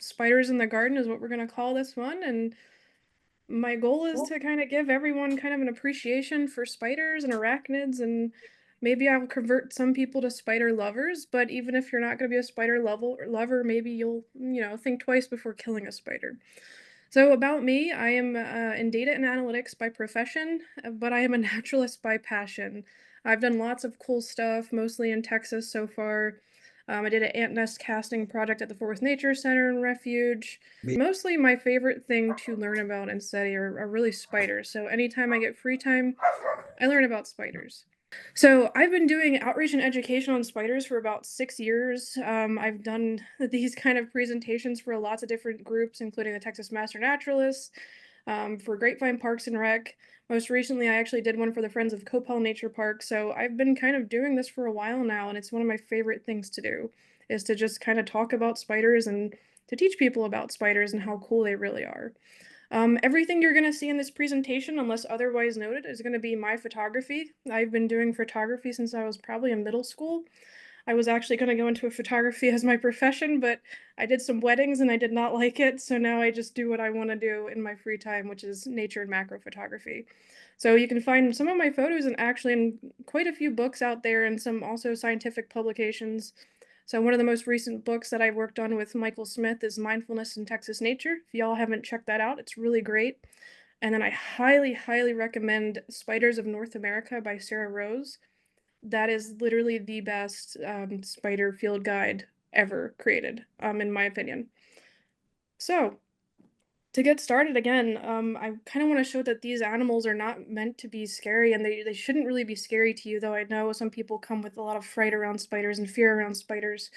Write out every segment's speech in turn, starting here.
Spiders in the garden is what we're going to call this one. And my goal is to kind of give everyone kind of an appreciation for spiders and arachnids, and maybe I'll convert some people to spider lovers. But even if you're not going to be a spider lover, maybe you'll, think twice before killing a spider. So about me, I am in data and analytics by profession, but I am a naturalist by passion. I've done lots of cool stuff, mostly in Texas so far. I did an ant nest casting project at the Fort Worth Nature Center and Refuge. Mostly my favorite thing to learn about and study are really spiders. So anytime I get free time, I learn about spiders. So I've been doing outreach and education on spiders for about 6 years. I've done these kind of presentations for lots of different groups, including the Texas Master Naturalists, for Grapevine Parks and Rec. Most recently, I actually did one for the Friends of Copel Nature Park. So I've been kind of doing this for a while now, and it's one of my favorite things to do, is to just kind of talk about spiders and to teach people about spiders and how cool they really are. Everything you're going to see in this presentation, unless otherwise noted, is going to be my photography. I've been doing photography since I was probably in middle school. I was actually going to go into photography as my profession, but I did some weddings and I did not like it, so now I just do what I want to do in my free time, which is nature and macro photography. So you can find some of my photos and actually in quite a few books out there and some also scientific publications. So one of the most recent books that I worked on with Michael Smith is Mindfulness in Texas Nature. If y'all haven't checked that out, it's really great. And then I highly, highly recommend Spiders of North America by Sarah Rose. That is literally the best spider field guide ever created, in my opinion. So to get started again, I kind of want to show that these animals are not meant to be scary, and they shouldn't really be scary to you, though I know some people come with a lot of fright around spiders and fear around spiders.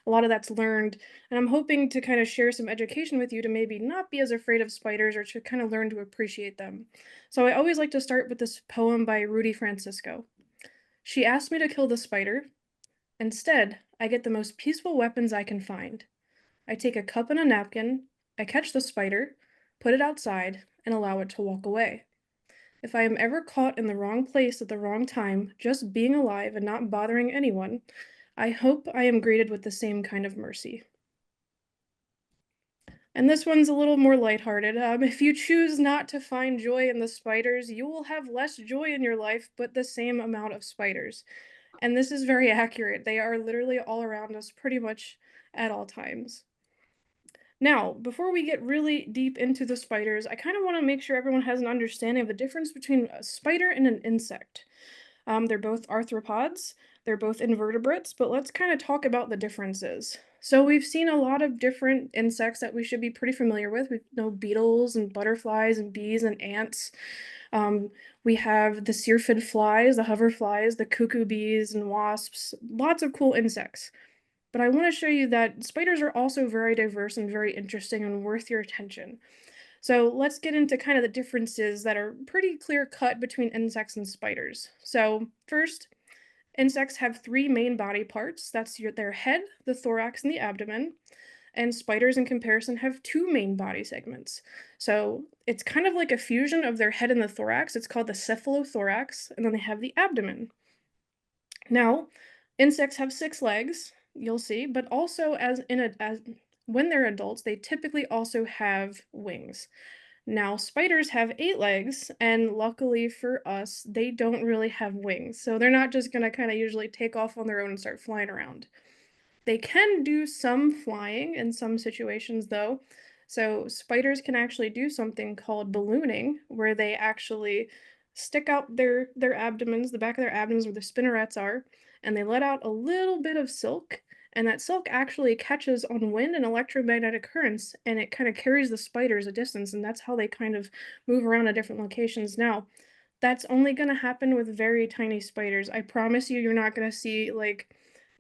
A lot of that's learned, and I'm hoping to kind of share some education with you to maybe not be as afraid of spiders or to kind of learn to appreciate them. So I always like to start with this poem by Rudy Francisco. She asked me to kill the spider. Instead, I get the most peaceful weapons I can find. I take a cup and a napkin, I catch the spider, put it outside, and allow it to walk away. If I am ever caught in the wrong place at the wrong time, just being alive and not bothering anyone, I hope I am greeted with the same kind of mercy. And this one's a little more lighthearted. If you choose not to find joy in the spiders, you will have less joy in your life, but the same amount of spiders. And this is very accurate. They are literally all around us pretty much at all times. Now, before we get really deep into the spiders, I kind of want to make sure everyone has an understanding of the difference between a spider and an insect. They're both arthropods, they're both invertebrates, but let's kind of talk about the differences. So we've seen a lot of different insects that we should be pretty familiar with. We know beetles and butterflies and bees and ants. We have the syrphid flies, the hoverflies, the cuckoo bees and wasps, lots of cool insects. But I want to show you that spiders are also very diverse and very interesting and worth your attention. So let's get into kind of the differences that are pretty clear cut between insects and spiders. So first, insects have three main body parts. That's their head, the thorax, and the abdomen. And spiders, in comparison, have two main body segments. So it's kind of like a fusion of their head and the thorax. It's called the cephalothorax, and then they have the abdomen. Now, insects have 6 legs, you'll see, but also as when they're adults, they typically also have wings. Now, spiders have 8 legs, and luckily for us, they don't really have wings. So they're not just gonna kind of usually take off on their own and start flying around. They can do some flying in some situations, though. So spiders can actually do something called ballooning, where they actually stick out their abdomens, the back of their abdomens where the spinnerets are, and they let out a little bit of silk, and that silk actually catches on wind and electromagnetic currents, and it kind of carries the spiders a distance, and that's how they kind of move around at different locations. Now, that's only going to happen with very tiny spiders. I promise you, you're not going to see like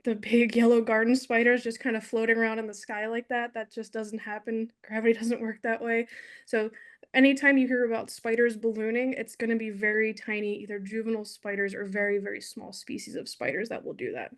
the big yellow garden spiders just kind of floating around in the sky like that. That just doesn't happen. Gravity doesn't work that way. So anytime you hear about spiders ballooning, it's going to be very tiny, either juvenile spiders or very, very small species of spiders that will do that.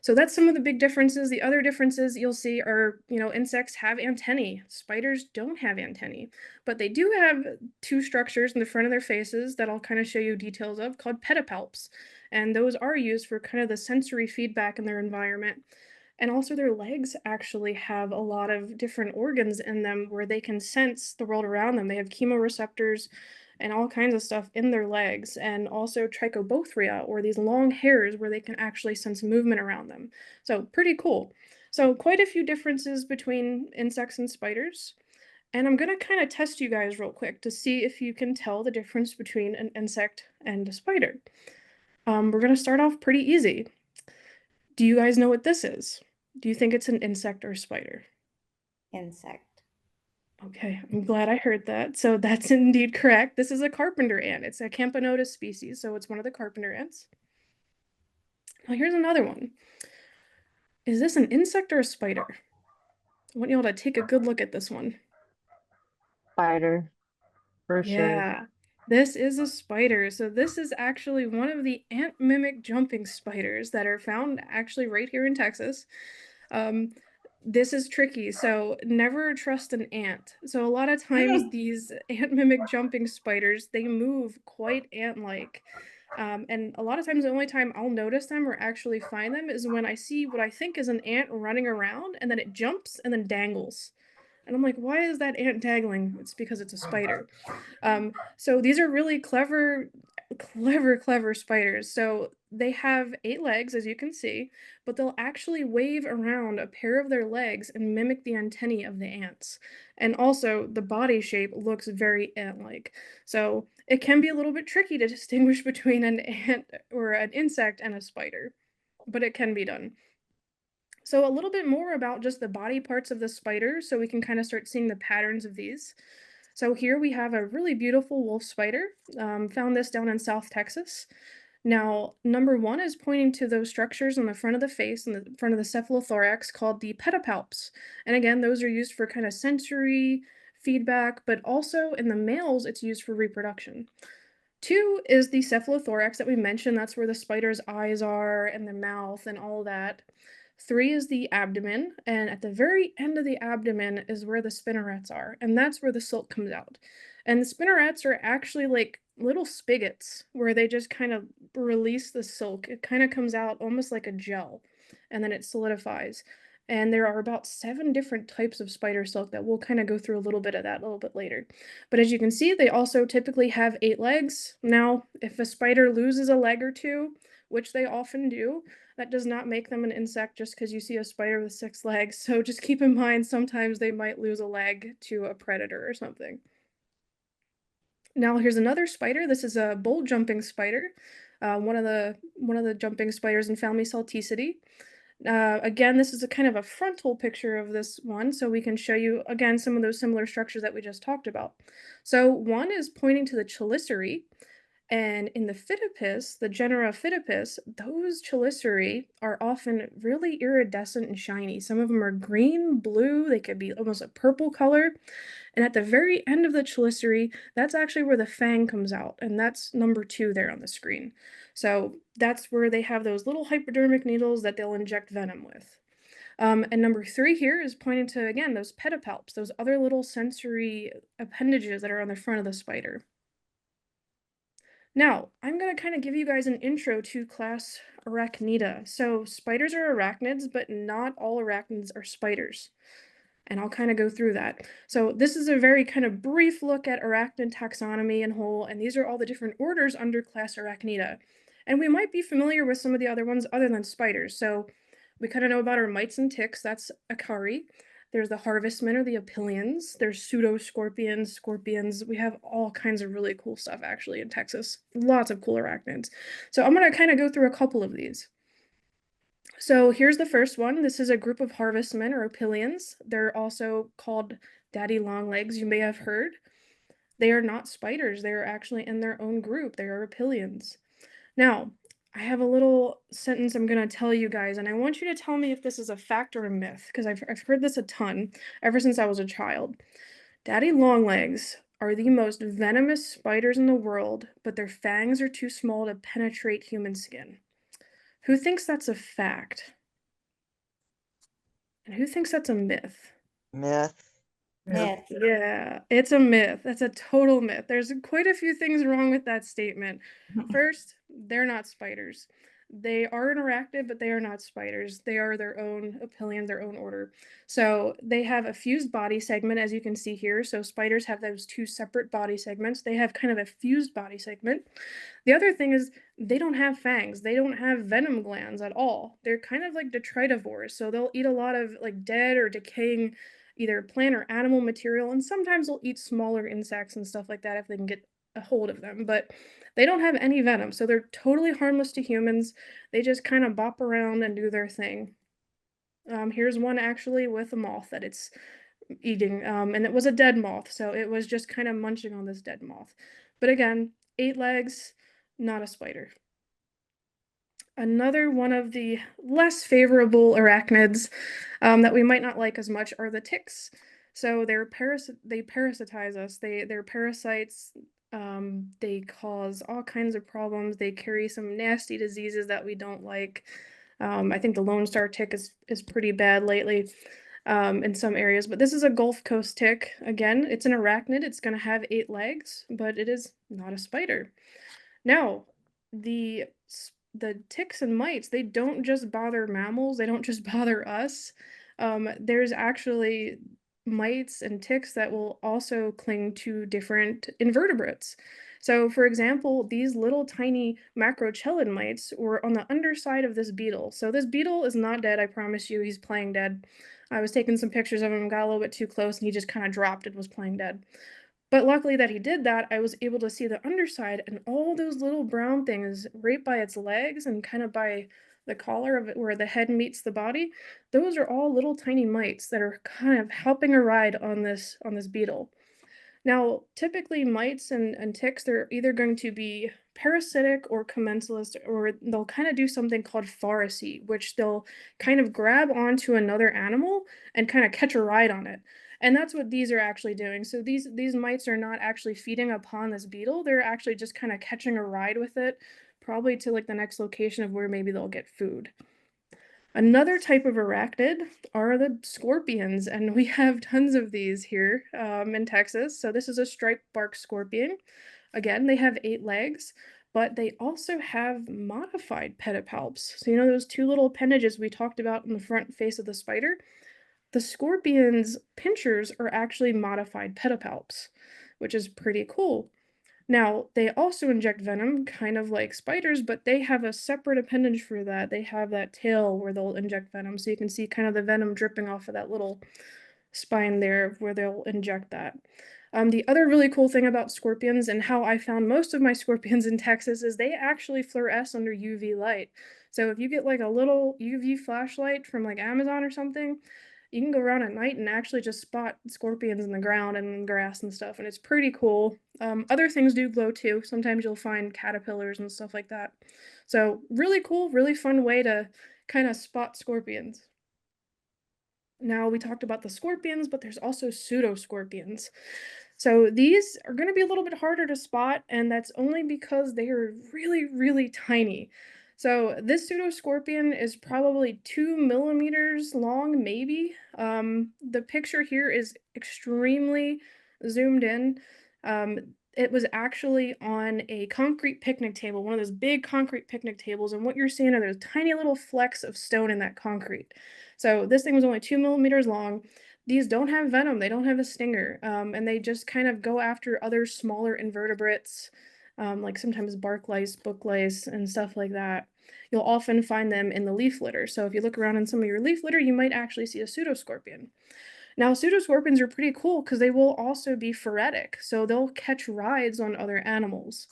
So that's some of the big differences. The other differences you'll see are, insects have antennae. Spiders don't have antennae, but they do have two structures in the front of their faces that I'll kind of show you details of called pedipalps. And those are used for kind of the sensory feedback in their environment. And also their legs actually have a lot of different organs in them where they can sense the world around them. They have chemoreceptors and all kinds of stuff in their legs, and also trichobothria, or these long hairs where they can actually sense movement around them. So pretty cool. So quite a few differences between insects and spiders. And I'm going to kind of test you guys real quick to see if you can tell the difference between an insect and a spider. We're going to start off pretty easy. Do you guys know what this is? Do you think it's an insect or a spider? Insect. Okay, I'm glad I heard that. So that's indeed correct. This is a carpenter ant. It's a Camponotus species, so it's one of the carpenter ants. Now here's another one. Is this an insect or a spider? I want y'all to take a good look at this one. Spider, for sure. Yeah, this is a spider. So this is actually one of the ant mimic jumping spiders that are found actually right here in Texas. Um, this is tricky, so never trust an ant. So a lot of times these ant mimic jumping spiders, they move quite ant-like. And a lot of times the only time I'll notice them or actually find them is when I see what I think is an ant running around and then it jumps and then dangles. And I'm like, why is that ant dangling? It's because it's a spider. So these are really clever spiders. So they have 8 legs, as you can see, but they'll actually wave around a pair of their legs and mimic the antennae of the ants. And also, the body shape looks very ant-like. So it can be a little bit tricky to distinguish between an ant or an insect and a spider, but it can be done. So a little bit more about just the body parts of the spider so we can kind of start seeing the patterns of these. So here we have a really beautiful wolf spider. Found this down in South Texas. Now, number one is pointing to those structures on the front of the face and the front of the cephalothorax called the pedipalps. And again, those are used for kind of sensory feedback, but also in the males, it's used for reproduction. Two is the cephalothorax that we mentioned. That's where the spider's eyes are and the mouth and all that. Three is the abdomen, and at the very end of the abdomen is where the spinnerets are, and that's where the silk comes out. And the spinnerets are actually like little spigots where they just kind of release the silk. It kind of comes out almost like a gel, and then it solidifies. And there are about 7 different types of spider silk that we'll kind of go through a little bit of that a little bit later. But as you can see, they also typically have 8 legs. Now, if a spider loses a leg or two, which they often do, that does not make them an insect just because you see a spider with 6 legs. So just keep in mind sometimes they might lose a leg to a predator or something. Now here's another spider. This is a bolt jumping spider, one of the jumping spiders in family Salticity. Again, this is a kind of a frontal picture of this one, so we can show you again some of those similar structures that we just talked about. So one is pointing to the chelicerae, and in the Phytopus, the genera Phytopus, those chelicerae are often really iridescent and shiny. Some of them are green, blue, they could be almost a purple color. And at the very end of the chelicerae, that's actually where the fang comes out, and that's number 2 there on the screen. So that's where they have those little hypodermic needles that they'll inject venom with. And number 3 here is pointing to, again, those pedipalps, those other little sensory appendages that are on the front of the spider. Now, I'm going to kind of give you guys an intro to class Arachnida. So spiders are arachnids, but not all arachnids are spiders. And I'll kind of go through that. So this is a very kind of brief look at arachnid taxonomy in whole, and these are all the different orders under class Arachnida. And we might be familiar with some of the other ones other than spiders. So we kind of know about our mites and ticks, that's Acari. There's the harvestmen or the opilions. There's pseudoscorpions, scorpions. We have all kinds of really cool stuff actually in Texas. Lots of cool arachnids. So I'm going to kind of go through a couple of these. So here's the first one. This is a group of harvestmen or opilions. They're also called daddy longlegs, you may have heard. They are not spiders. They are actually in their own group. They are opilions. Now, I have a little sentence I'm going to tell you guys, and I want you to tell me if this is a fact or a myth, because I've heard this a ton ever since I was a child. Daddy longlegs are the most venomous spiders in the world, but their fangs are too small to penetrate human skin. Who thinks that's a fact? And who thinks that's a myth? Myth. Myth. Yeah, it's a myth. That's a total myth. There's quite a few things wrong with that statement. First, they're not spiders. They are an arachnid, but they are not spiders. They are their own opilion, their own order. So they have a fused body segment, as you can see here. So spiders have those two separate body segments. They have kind of a fused body segment. The other thing is they don't have fangs. They don't have venom glands at all. They're kind of like detritivores. So they'll eat a lot of like dead or decaying either plant or animal material, and sometimes they'll eat smaller insects and stuff like that if they can get a hold of them. But they don't have any venom, so they're totally harmless to humans. They just kind of bop around and do their thing. Here's one actually with a moth that it's eating, and it was a dead moth, so it was just kind of munching on this dead moth. But again, 8 legs, not a spider. Another one of the less favorable arachnids that we might not like as much are the ticks. So they parasitize us. They're parasites. They cause all kinds of problems. They carry some nasty diseases that we don't like. I think the Lone Star tick is pretty bad lately in some areas, but this is a Gulf Coast tick. Again, it's an arachnid. It's going to have 8 legs, but it is not a spider. Now, the the ticks and mites, they don't just bother mammals, they don't just bother us. There's actually mites and ticks that will also cling to different invertebrates. So, for example, these little tiny macrochelid mites were on the underside of this beetle. So this beetle is not dead, I promise you, he's playing dead. I was taking some pictures of him, got a little bit too close, and he just kind of dropped and was playing dead. But luckily that he did that, I was able to see the underside and all those little brown things right by its legs and kind of by the collar of it where the head meets the body. Those are all little tiny mites that are kind of helping a ride on this beetle. Now, typically mites and ticks, they're either going to be parasitic or commensalist, or they'll kind of do something called pharisy, which they'll kind of grab onto another animal and kind of catch a ride on it. And that's what these are actually doing. So these mites are not actually feeding upon this beetle. They're actually just kind of catching a ride with it, probably to like the next location of where maybe they'll get food. Another type of arachnid are the scorpions, and we have tons of these here in Texas. So this is a striped bark scorpion. Again, they have 8 legs, but they also have modified pedipalps. So you know those two little appendages we talked about in the front face of the spider? The scorpion's pinchers are actually modified pedipalps, which is pretty cool. Now, they also inject venom, kind of like spiders, but they have a separate appendage for that. They have that tail where they'll inject venom. So you can see kind of the venom dripping off of that little spine there where they'll inject that. The other really cool thing about scorpions and how I found most of my scorpions in Texas is they actually fluoresce under UV light. So if you get like a little UV flashlight from like Amazon or something, you can go around at night and actually just spot scorpions in the ground and grass and stuff, and it's pretty cool. Other things do glow too. Sometimes you'll find caterpillars and stuff like that. So really cool, really fun way to kind of spot scorpions. Now we talked about the scorpions, but there's also pseudoscorpions. So these are going to be a little bit harder to spot, and that's only because they are really, really tiny. So this pseudoscorpion is probably 2 millimeters long, maybe. The picture here is extremely zoomed in. It was actually on a concrete picnic table, one of those big concrete picnic tables, and what you're seeing are those tiny little flecks of stone in that concrete. So this thing was only 2 millimeters long. These don't have venom, they don't have a stinger, and they just kind of go after other smaller invertebrates, like sometimes bark lice, book lice, and stuff like that. You'll often find them in the leaf litter. So if you look around in some of your leaf litter, you might actually see a pseudoscorpion. Now, pseudoscorpions are pretty cool because they will also be phoretic, so they'll catch rides on other animals.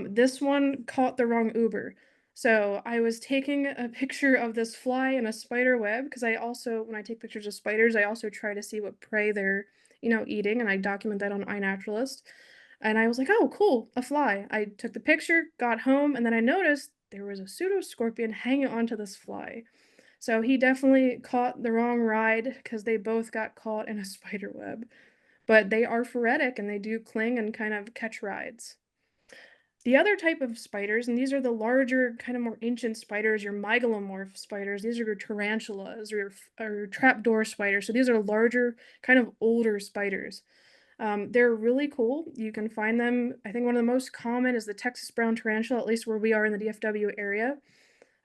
This one caught the wrong Uber. So I was taking a picture of this fly in a spider web because I also, when I take pictures of spiders, I also try to see what prey they're, eating, and I document that on iNaturalist. And I was like, oh, cool, a fly. I took the picture, got home, and then I noticed there was a pseudoscorpion hanging onto this fly. So he definitely caught the wrong ride because they both got caught in a spider web. But they are phoretic and they do cling and kind of catch rides. The other type of spiders, and these are the larger, kind of more ancient spiders, your mygalomorph spiders. These are your tarantulas or trapdoor spiders. So these are larger, kind of older spiders. They're really cool. You can find them. I think one of the most common is the Texas brown tarantula, at least where we are in the DFW area.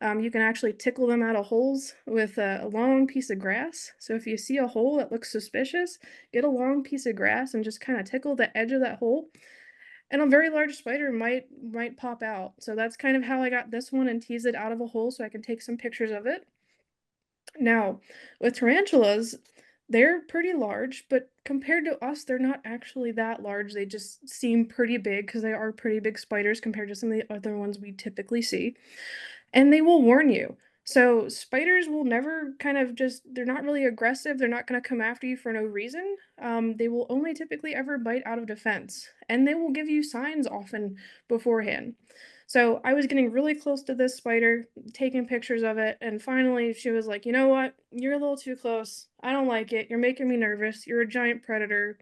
You can actually tickle them out of holes with a long piece of grass. So if you see a hole that looks suspicious, get a long piece of grass and just kind of tickle the edge of that hole, and a very large spider might pop out. So that's kind of how I got this one and tease it out of a hole so I can take some pictures of it. Now, with tarantulas, they're pretty large, but compared to us, they're not actually that large. They just seem pretty big because they are pretty big spiders compared to some of the other ones we typically see. And they will warn you. So spiders will never kind of just, they're not really aggressive. They're not going to come after you for no reason. They will only typically ever bite out of defense, and they will give you signs often beforehand. So I was getting really close to this spider, taking pictures of it, and finally she was like, you know what? You're a little too close. I don't like it. You're making me nervous. You're a giant predator.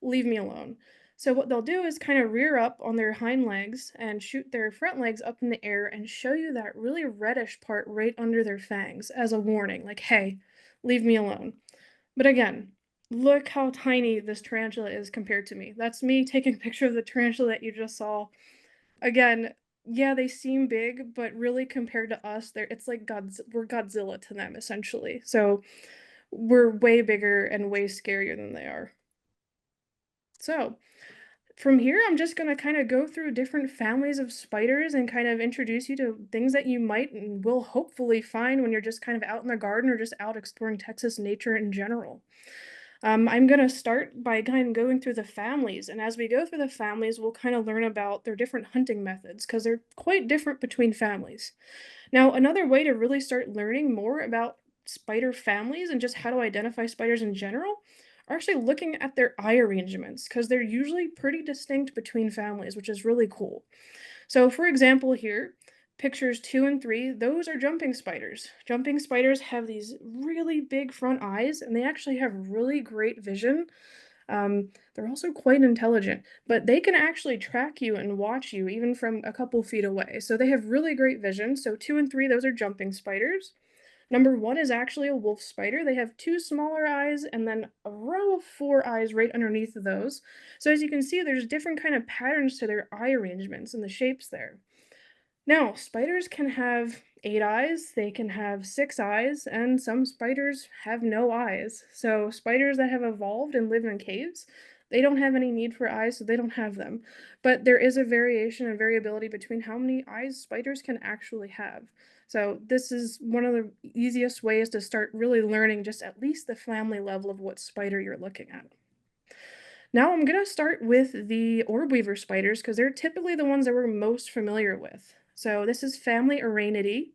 Leave me alone. So what they'll do is kind of rear up on their hind legs and shoot their front legs up in the air and show you that really reddish part right under their fangs as a warning, like, hey, leave me alone. But again, look how tiny this tarantula is compared to me. That's me taking a picture of the tarantula that you just saw. Again, yeah, they seem big, but really compared to us, it's like we're Godzilla to them essentially. So we're way bigger and way scarier than they are. So from here, I'm just going to kind of go through different families of spiders and kind of introduce you to things that you might and will hopefully find when you're just kind of out in the garden or just out exploring Texas nature in general. I'm going to start by kind of going through the families. And as we go through the families, we'll kind of learn about their different hunting methods because they're quite different between families. Now, another way to really start learning more about spider families and just how to identify spiders in general are actually looking at their eye arrangements because they're usually pretty distinct between families, which is really cool. So, for example, here, pictures 2 and 3, those are jumping spiders. Jumping spiders have these really big front eyes and they actually have really great vision. They're also quite intelligent, but they can actually track you and watch you even from a couple feet away. So they have really great vision. So 2 and 3, those are jumping spiders. Number 1 is actually a wolf spider. They have 2 smaller eyes and then a row of 4 eyes right underneath of those. So as you can see, there's different kind of patterns to their eye arrangements and the shapes there. Now, spiders can have 8 eyes, they can have 6 eyes, and some spiders have no eyes. So, spiders that have evolved and live in caves, they don't have any need for eyes, so they don't have them. But there is a variation and variability between how many eyes spiders can actually have. So, this is one of the easiest ways to start really learning just at least the family level of what spider you're looking at. Now I'm going to start with the orb weaver spiders because they're typically the ones that we're most familiar with. So this is family Arachnidae,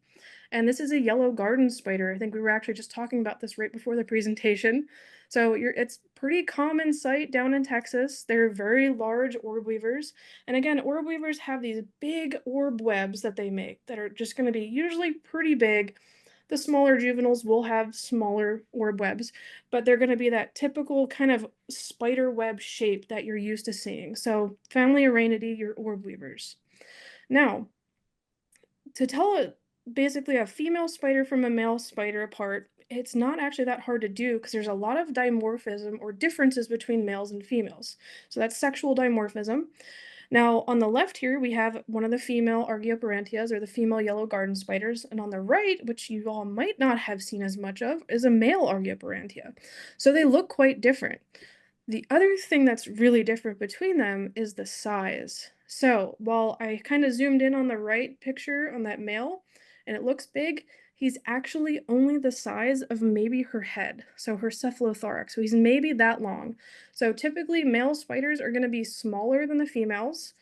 and this is a yellow garden spider. I think we were actually just talking about this right before the presentation. So it's pretty common sight down in Texas. They're very large orb weavers. And again, orb weavers have these big orb webs that they make that are just going to be usually pretty big. The smaller juveniles will have smaller orb webs, but they're going to be that typical kind of spider web shape that you're used to seeing. So family Arachnidae, your orb weavers. Now, to tell basically a female spider from a male spider apart, it's not actually that hard to do because there's a lot of dimorphism or differences between males and females. So that's sexual dimorphism. Now, on the left here, we have one of the female Archaeopterantias, or the female yellow garden spiders, and on the right, which you all might not have seen as much of, is a male Archaeopterantia. So they look quite different. The other thing that's really different between them is the size. So while I kind of zoomed in on the right picture on that male, and it looks big, he's actually only the size of maybe her head, so her cephalothorax. So he's maybe that long. So typically male spiders are going to be smaller than the females.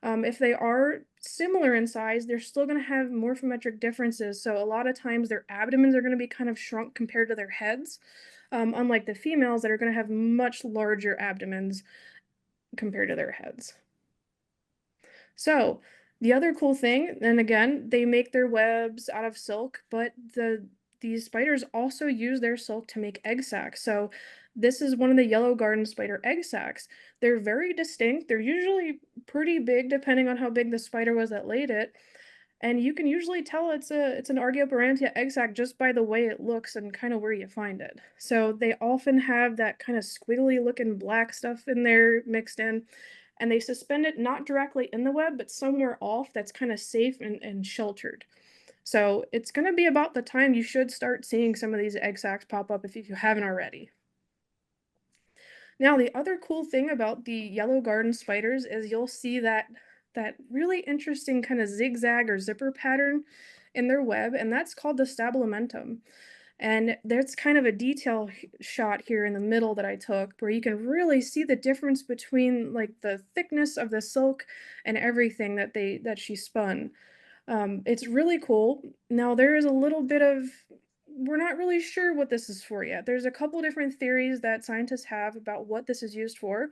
If they are similar in size, they're still going to have morphometric differences. So a lot of times their abdomens are going to be kind of shrunk compared to their heads, unlike the females that are going to have much larger abdomens compared to their heads. So the other cool thing, and again, they make their webs out of silk, but these spiders also use their silk to make egg sacs. So this is one of the yellow garden spider egg sacs. They're very distinct. They're usually pretty big depending on how big the spider was that laid it. And you can usually tell it's an Archaeopterantia egg sac just by the way it looks and kind of where you find it. So they often have that kind of squiggly looking black stuff in there mixed in, and they suspend it not directly in the web, but somewhere off that's kind of safe and sheltered. So it's going to be about the time you should start seeing some of these egg sacs pop up if you haven't already. Now, the other cool thing about the yellow garden spiders is you'll see that really interesting kind of zigzag or zipper pattern in their web, and that's called the stabilimentum. And there's kind of a detail shot here in the middle that I took where you can really see the difference between like the thickness of the silk and everything that she spun. It's really cool. Now there is a little bit of we're not really sure what this is for yet. There's a couple different theories that scientists have about what this is used for.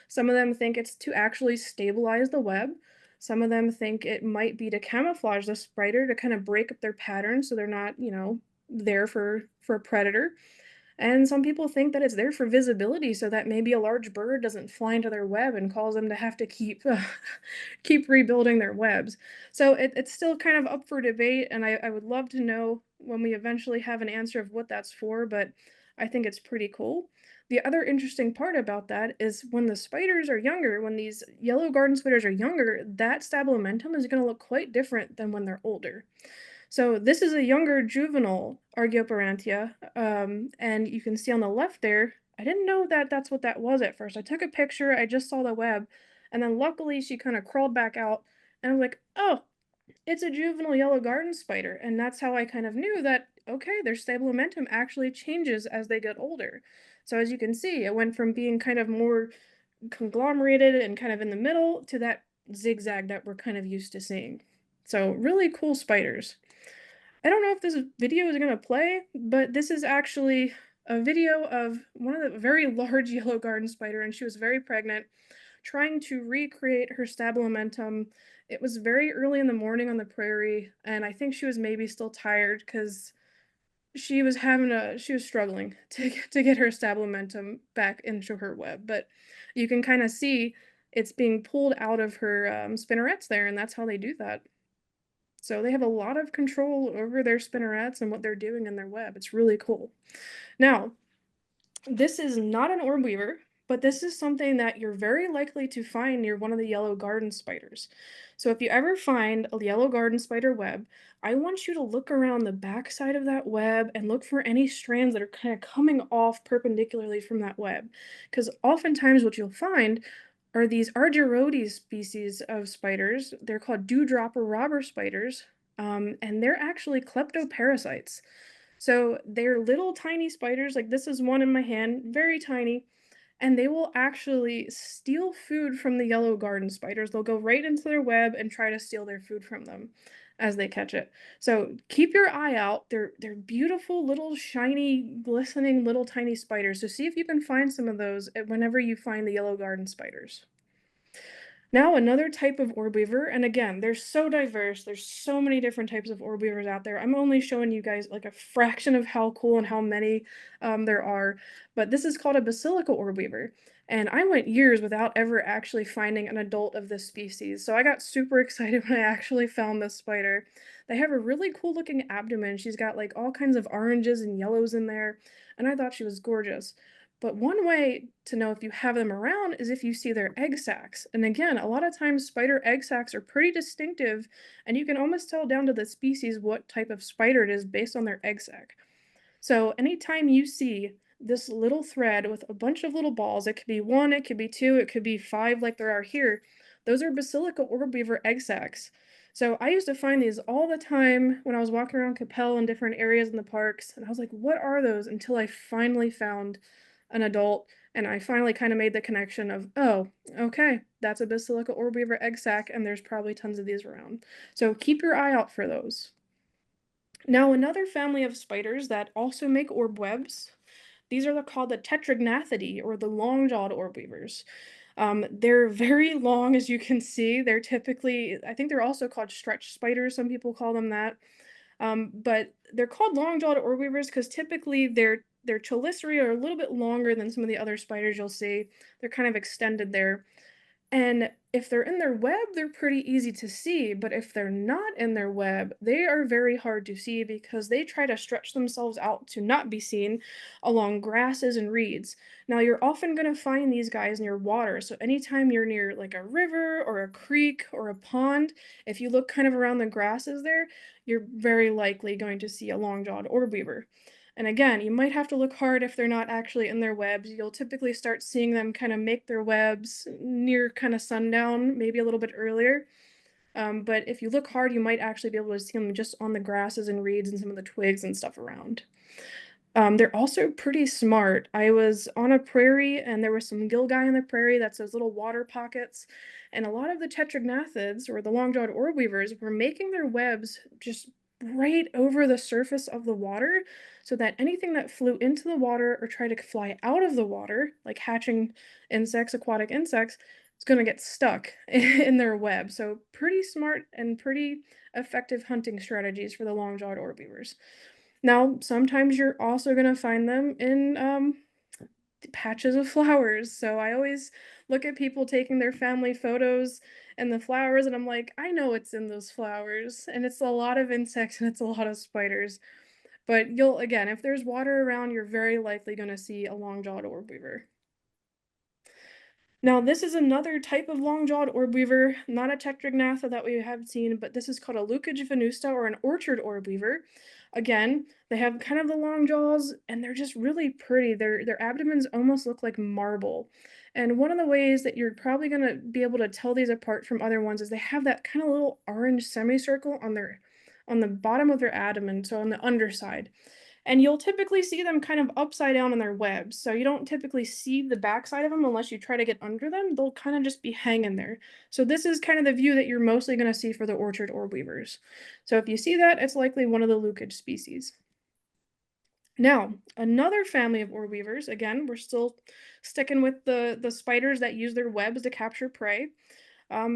Some of them think it's to actually stabilize the web. Some of them think it might be to camouflage the spider to kind of break up their pattern so they're not, there for a predator. And some people think that it's there for visibility so that maybe a large bird doesn't fly into their web and cause them to have to keep keep rebuilding their webs. So it's still kind of up for debate, and I would love to know when we eventually have an answer of what that's for, but I think it's pretty cool. The other interesting part about that is when the spiders are younger, when these yellow garden spiders are younger, that stabilimentum is going to look quite different than when they're older. So this is a younger juvenile Argioperantia, and you can see on the left there, I didn't know that that's what that was at first. I took a picture, I just saw the web, and then luckily she kind of crawled back out, and I was like, oh, it's a juvenile yellow garden spider, and that's how I kind of knew that, okay, their stabilimentum actually changes as they get older. So as you can see, it went from being kind of more conglomerated and kind of in the middle to that zigzag that we're kind of used to seeing. So really cool spiders. I don't know if this video is gonna play, but this is actually a video of one of the very large yellow garden spider, and she was very pregnant, trying to recreate her stabilimentum. It was very early in the morning on the prairie, and I think she was maybe still tired because she was struggling to get her stabilimentum back into her web. But you can kind of see it's being pulled out of her spinnerets there, and that's how they do that. So they have a lot of control over their spinnerets and what they're doing in their web. It's really cool. Now, this is not an orb weaver, but this is something that you're very likely to find near one of the yellow garden spiders. So if you ever find a yellow garden spider web, I want you to look around the back side of that web and look for any strands that are kind of coming off perpendicularly from that web. Because oftentimes what you'll find are these Argyrodes species of spiders. They're called dewdropper robber spiders, and they're actually kleptoparasites. So they're little tiny spiders, like this is one in my hand, very tiny, and they will actually steal food from the yellow garden spiders. They'll go right into their web and try to steal their food from them as they catch it. So keep your eye out. They're beautiful little shiny, glistening little tiny spiders. So see if you can find some of those whenever you find the yellow garden spiders. Now, another type of orb weaver, and again, they're so diverse. There's so many different types of orb weavers out there. I'm only showing you guys like a fraction of how cool and how many there are. But this is called a basilica orb weaver. And I went years without ever actually finding an adult of this species. So I got super excited when I actually found this spider. They have a really cool looking abdomen. She's got like all kinds of oranges and yellows in there. And I thought she was gorgeous. But one way to know if you have them around is if you see their egg sacs. And again, a lot of times spider egg sacs are pretty distinctive, and you can almost tell down to the species what type of spider it is based on their egg sac. So anytime you see this little thread with a bunch of little balls, it could be one, it could be two, it could be five like there are here, those are basilica orb weaver egg sacs. So I used to find these all the time when I was walking around Capel in different areas in the parks, and I was like, what are those? Until I finally found an adult, and I finally kind of made the connection of, oh, okay, that's a basilica orb weaver egg sac, and there's probably tons of these around. So keep your eye out for those. Now, another family of spiders that also make orb webs, these are called the Tetragnathidae, or the long-jawed orb weavers. They're very long, as you can see. They're typically, I think they're also called stretch spiders. Some people call them that. But they're called long-jawed orb weavers because typically their chelicerae are a little bit longer than some of the other spiders you'll see. They're kind of extended there. And if they're in their web, they're pretty easy to see, but if they're not in their web, they are very hard to see because they try to stretch themselves out to not be seen along grasses and reeds. Now, you're often going to find these guys near water, so anytime you're near like a river or a creek or a pond, if you look kind of around the grasses there, you're very likely going to see a long-jawed orb weaver. And again, you might have to look hard if they're not actually in their webs. You'll typically start seeing them kind of make their webs near kind of sundown, maybe a little bit earlier. But if you look hard, you might actually be able to see them just on the grasses and reeds and some of the twigs and stuff around. They're also pretty smart. I was on a prairie and there was some gilgai in the prairie, that's those little water pockets. And a lot of the tetragnathids, or the long-jawed orb weavers, were making their webs just right over the surface of the water so that anything that flew into the water or tried to fly out of the water, like hatching insects, aquatic insects, is going to get stuck in their web. So pretty smart and pretty effective hunting strategies for the long-jawed orb weavers. Now, sometimes you're also going to find them in patches of flowers. So I always look at people taking their family photos and the flowers, and I'm like, I know it's in those flowers. And it's a lot of insects and it's a lot of spiders. But you'll, again, if there's water around, you're very likely going to see a long-jawed orb weaver. Now, this is another type of long-jawed orb weaver, not a tetragnatha that we have seen, but this is called a Leucage venusta, or an orchard orb weaver. Again, they have kind of the long jaws, and they're just really pretty. Their abdomens almost look like marble. And one of the ways that you're probably going to be able to tell these apart from other ones is they have that kind of little orange semicircle on the bottom of their abdomen, so on the underside. And you'll typically see them kind of upside down in their webs. So you don't typically see the backside of them unless you try to get under them. They'll kind of just be hanging there. So this is kind of the view that you're mostly going to see for the orchard orb weavers. So if you see that, it's likely one of the Leucage species. Now, another family of orb weavers, again, we're still sticking with the spiders that use their webs to capture prey.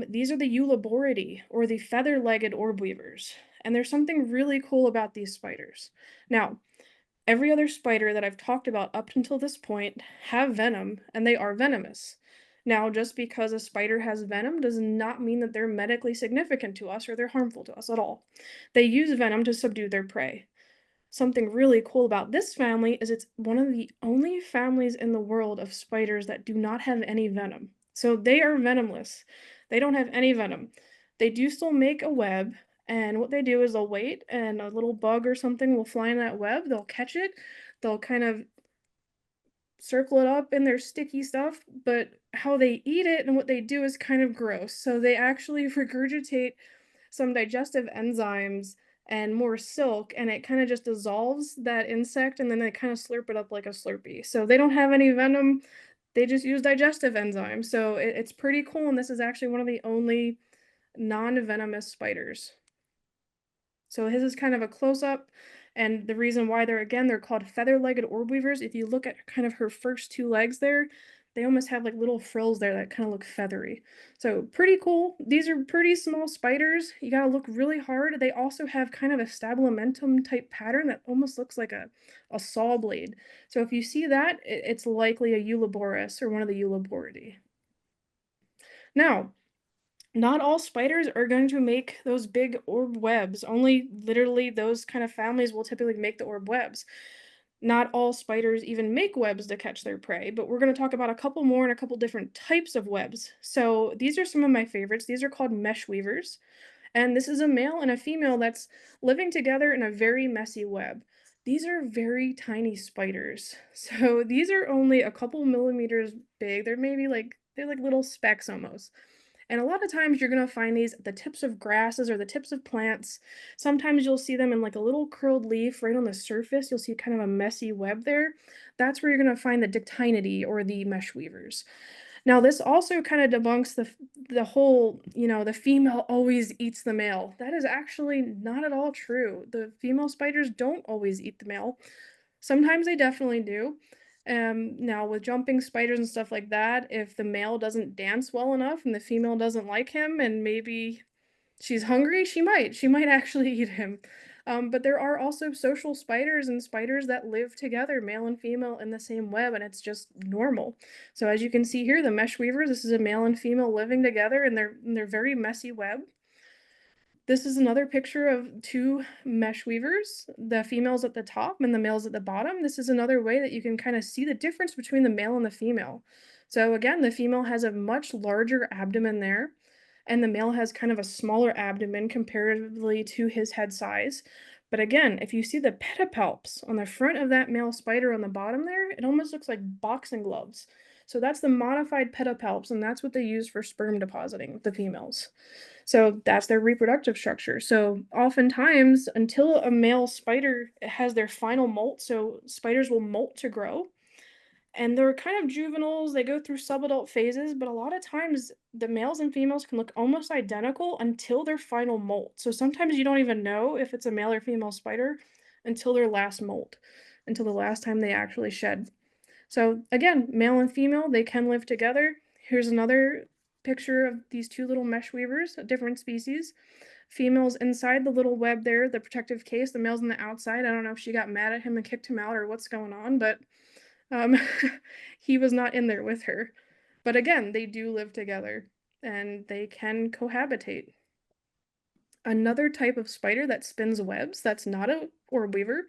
These are the Eulaboridae, or the feather-legged orb weavers. And there's something really cool about these spiders. Now, every other spider that I've talked about up until this point have venom, and they are venomous. Now, just because a spider has venom does not mean that they're medically significant to us or they're harmful to us at all. They use venom to subdue their prey. Something really cool about this family is it's one of the only families in the world of spiders that do not have any venom. So they are venomless. They don't have any venom. They do still make a web, and what they do is they'll wait, and a little bug or something will fly in that web. They'll catch it. They'll kind of circle it up in their sticky stuff, but how they eat it and what they do is kind of gross. So they actually regurgitate some digestive enzymes and more silk, and it kind of just dissolves that insect, and then they kind of slurp it up like a Slurpee. So they don't have any venom. They just use digestive enzymes. So it's pretty cool, and this is actually one of the only non-venomous spiders. So his is kind of a close-up, and the reason why they're called feather-legged orb weavers, if you look at kind of her first two legs there, they almost have like little frills there that kind of look feathery. So pretty cool. These are pretty small spiders. You gotta look really hard. They also have kind of a stabilimentum type pattern that almost looks like a saw blade. So if you see that, it's likely a Eulaboris or one of the Eulaboridae. Now, not all spiders are going to make those big orb webs. Only literally those kind of families will typically make the orb webs. Not all spiders even make webs to catch their prey, but we're going to talk about a couple more and a couple different types of webs. So these are some of my favorites. These are called mesh weavers. And this is a male and a female that's living together in a very messy web. These are very tiny spiders. So these are only a couple millimeters big. They're like little specks almost. And a lot of times you're going to find these at the tips of grasses or the tips of plants. Sometimes you'll see them in like a little curled leaf right on the surface. You'll see kind of a messy web there. That's where you're going to find the dictinidae, or the mesh weavers. Now, this also kind of debunks the whole, the female always eats the male. That is actually not at all true. The female spiders don't always eat the male. Sometimes they definitely do. Now with jumping spiders and stuff like that, if the male doesn't dance well enough and the female doesn't like him and maybe she's hungry, she might actually eat him. But there are also social spiders and spiders that live together, male and female, in the same web, and it's just normal. So as you can see here, the mesh weavers, this is a male and female living together in their very messy web. This is another picture of two mesh weavers, the females at the top and the males at the bottom. This is another way that you can kind of see the difference between the male and the female. So again, the female has a much larger abdomen there, and the male has kind of a smaller abdomen comparatively to his head size. But again, if you see the pedipalps on the front of that male spider on the bottom there, it almost looks like boxing gloves. So that's the modified pedipalps, and that's what they use for sperm depositing, the females. So that's their reproductive structure. So oftentimes, until a male spider has their final molt, so spiders will molt to grow, and they're kind of juveniles, they go through subadult phases, but a lot of times the males and females can look almost identical until their final molt. So sometimes you don't even know if it's a male or female spider until their last molt, until the last time they actually shed. So again, male and female, they can live together. Here's another picture of these two little mesh weavers, a different species. Females inside the little web there, the protective case, the male's on the outside. I don't know if she got mad at him and kicked him out or what's going on, but um, he was not in there with her. But again, they do live together and they can cohabitate. Another type of spider that spins webs that's not a orb weaver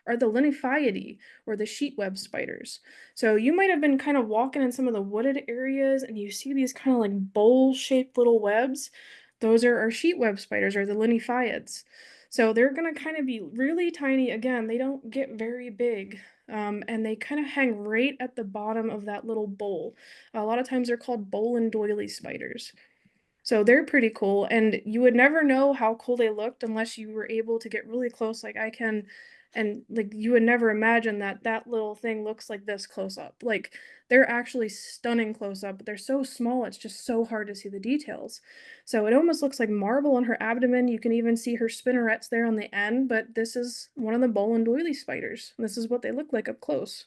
are the Linyphiidae, or the sheet web spiders. So you might have been kind of walking in some of the wooded areas and you see these kind of like bowl-shaped little webs. Those are our sheet web spiders, or the Linyphiids. So they're going to kind of be really tiny. Again, they don't get very big. And they kind of hang right at the bottom of that little bowl. A lot of times they're called bowl and doily spiders. So they're pretty cool, and you would never know how cool they looked unless you were able to get really close like I can, and like you would never imagine that that little thing looks like this close up. Like they're actually stunning close up, but they're so small it's just so hard to see the details. So it almost looks like marble on her abdomen. You can even see her spinnerets there on the end, but this is one of the bowl and doily spiders. This is what they look like up close.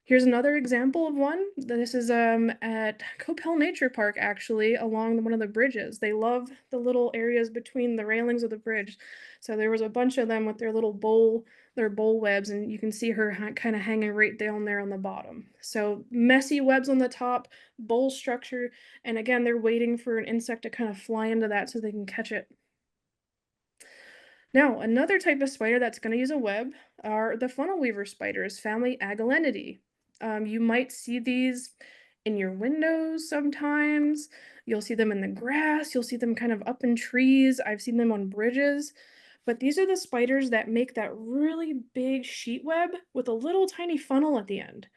Here's another example of one. This is at Copel Nature Park, actually, along one of the bridges. They love the little areas between the railings of the bridge. So there was a bunch of them with their bowl webs, and you can see her kind of hanging right down there on the bottom. So messy webs on the top, bowl structure, and again, they're waiting for an insect to kind of fly into that so they can catch it. Now, another type of spider that's going to use a web are the funnel weaver spiders, family Agelenidae. You might see these in your windows sometimes. You'll see them in the grass. You'll see them kind of up in trees. I've seen them on bridges. But these are the spiders that make that really big sheet web with a little tiny funnel at the end.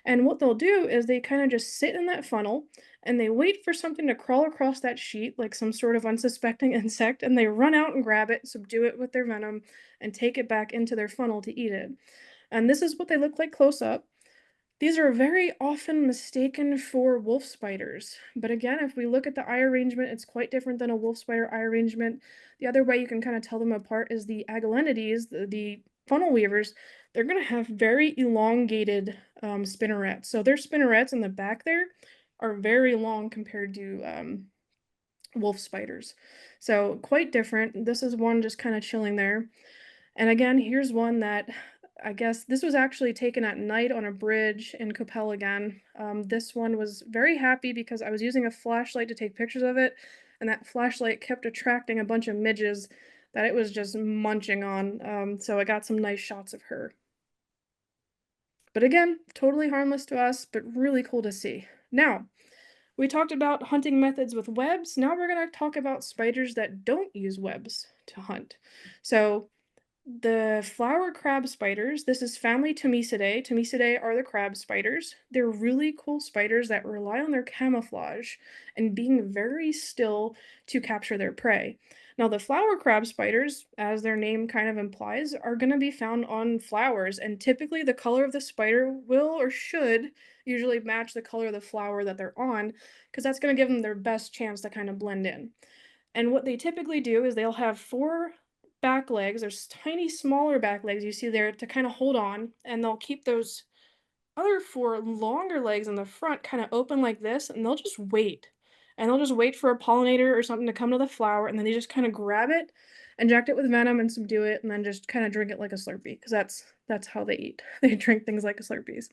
And what they'll do is they kind of just sit in that funnel and they wait for something to crawl across that sheet, like some sort of unsuspecting insect, and they run out and grab it, subdue it with their venom, and take it back into their funnel to eat it. And this is what they look like close up. These are very often mistaken for wolf spiders, but again, if we look at the eye arrangement, it's quite different than a wolf spider eye arrangement. The other way you can kind of tell them apart is the Agelenides, the funnel weavers. They're going to have very elongated spinnerets. So their spinnerets in the back there are very long compared to wolf spiders. So quite different. This is one just kind of chilling there. And again, here's one that I guess this was actually taken at night on a bridge in Capel again. This one was very happy because I was using a flashlight to take pictures of it, and that flashlight kept attracting a bunch of midges that it was just munching on. So I got some nice shots of her. But again, totally harmless to us, but really cool to see. Now, we talked about hunting methods with webs. Now we're going to talk about spiders that don't use webs to hunt. So the flower crab spiders, this is family Tomisidae. Tomisidae are the crab spiders. They're really cool spiders that rely on their camouflage and being very still to capture their prey. Now, the flower crab spiders, as their name kind of implies, are going to be found on flowers, and typically the color of the spider will or should usually match the color of the flower that they're on, because that's going to give them their best chance to kind of blend in. And what they typically do is they'll have four back legs. There's tiny, smaller back legs you see there to kind of hold on, and they'll keep those other four longer legs in the front kind of open like this, and they'll just wait. And they'll just wait for a pollinator or something to come to the flower, and then they just kind of grab it inject it with venom and subdue it, and then just kind of drink it like a Slurpee, because that's how they eat. They drink things like Slurpees.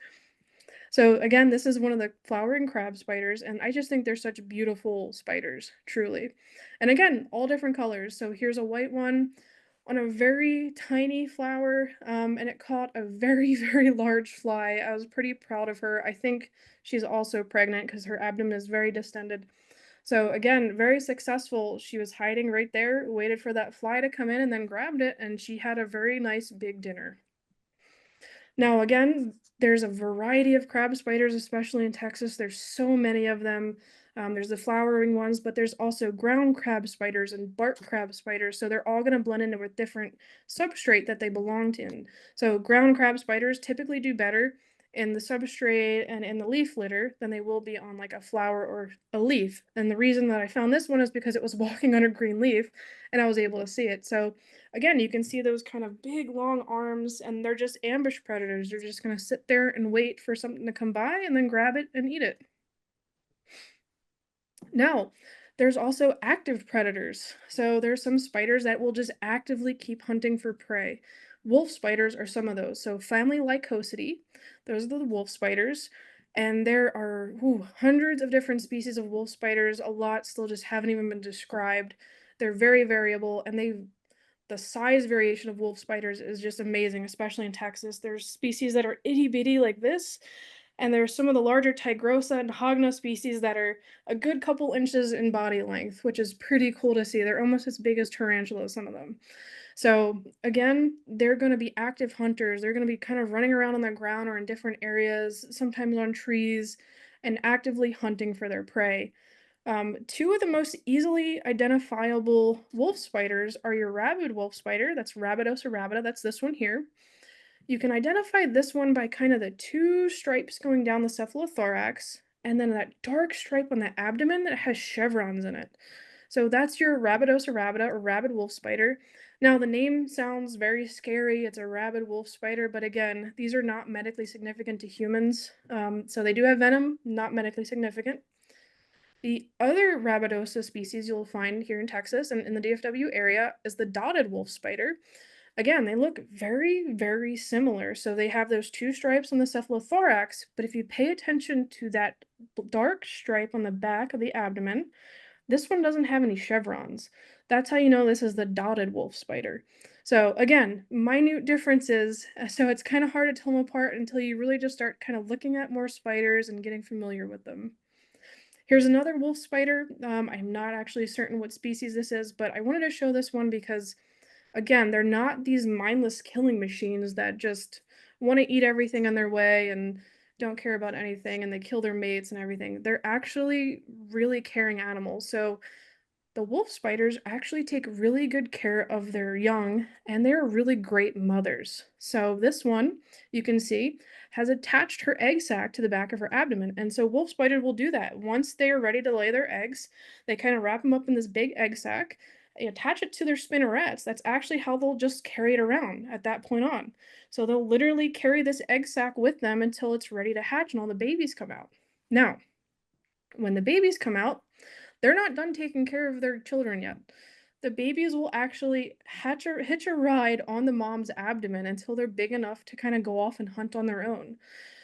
So again, this is one of the flowering crab spiders, and I just think they're such beautiful spiders, truly. And again, all different colors. So here's a white one on a very tiny flower, and it caught a very, very large fly. I was pretty proud of her. I think she's also pregnant because her abdomen is very distended. So again, very successful. She was hiding right there, waited for that fly to come in and then grabbed it, and she had a very nice big dinner. Now, again, there's a variety of crab spiders, especially in Texas. There's so many of them. There's the flowering ones, but there's also ground crab spiders and bark crab spiders. So they're all going to blend into a different substrate that they belong in. So ground crab spiders typically do better in the substrate and in the leaf litter than they will be on like a flower or a leaf. And the reason that I found this one is because it was walking on a green leaf and I was able to see it. So again, you can see those kind of big long arms, and they're just ambush predators. They're just going to sit there and wait for something to come by and then grab it and eat it. Now, there's also active predators. So there's some spiders that will just actively keep hunting for prey. Wolf spiders are some of those. So family Lycosidae, those are the wolf spiders. And there are hundreds of different species of wolf spiders. A lot still just haven't even been described. They're very variable, and the size variation of wolf spiders is just amazing, especially in Texas. There's species that are itty bitty like this, and there's some of the larger Tigrosa and Hogna species that are a good couple inches in body length, which is pretty cool to see. They're almost as big as tarantulas, some of them. So again, they're going to be active hunters. They're going to be kind of running around on the ground or in different areas, sometimes on trees, and actively hunting for their prey. Two of the most easily identifiable wolf spiders are your rabid wolf spider, that's Rabidosa rabida, that's this one here. You can identify this one by kind of the two stripes going down the cephalothorax, and then that dark stripe on the abdomen that has chevrons in it. So that's your Rabidosa rabida or rabid wolf spider. Now, the name sounds very scary. It's a rabid wolf spider, but again, these are not medically significant to humans. So they do have venom, not medically significant. The other Rabidosa species you'll find here in Texas and in the DFW area is the dotted wolf spider. Again, they look very, very similar. So they have those two stripes on the cephalothorax, but if you pay attention to that dark stripe on the back of the abdomen, this one doesn't have any chevrons. That's how you know this is the dotted wolf spider. So again, minute differences. So it's kind of hard to tell them apart until you really just start kind of looking at more spiders and getting familiar with them. Here's another wolf spider. I'm not actually certain what species this is, but I wanted to show this one because, again, they're not these mindless killing machines that just want to eat everything in their way and don't care about anything, and they kill their mates and everything. They're actually really caring animals. So the wolf spiders actually take really good care of their young, and they're really great mothers. So this one, you can see, has attached her egg sac to the back of her abdomen. And so wolf spiders will do that. Once they are ready to lay their eggs, they kind of wrap them up in this big egg sac, they attach it to their spinnerets. That's actually how they'll just carry it around at that point on. So they'll literally carry this egg sac with them until it's ready to hatch and all the babies come out. Now, when the babies come out, they're not done taking care of their children yet. The babies will actually hitch a ride on the mom's abdomen until they're big enough to kind of go off and hunt on their own.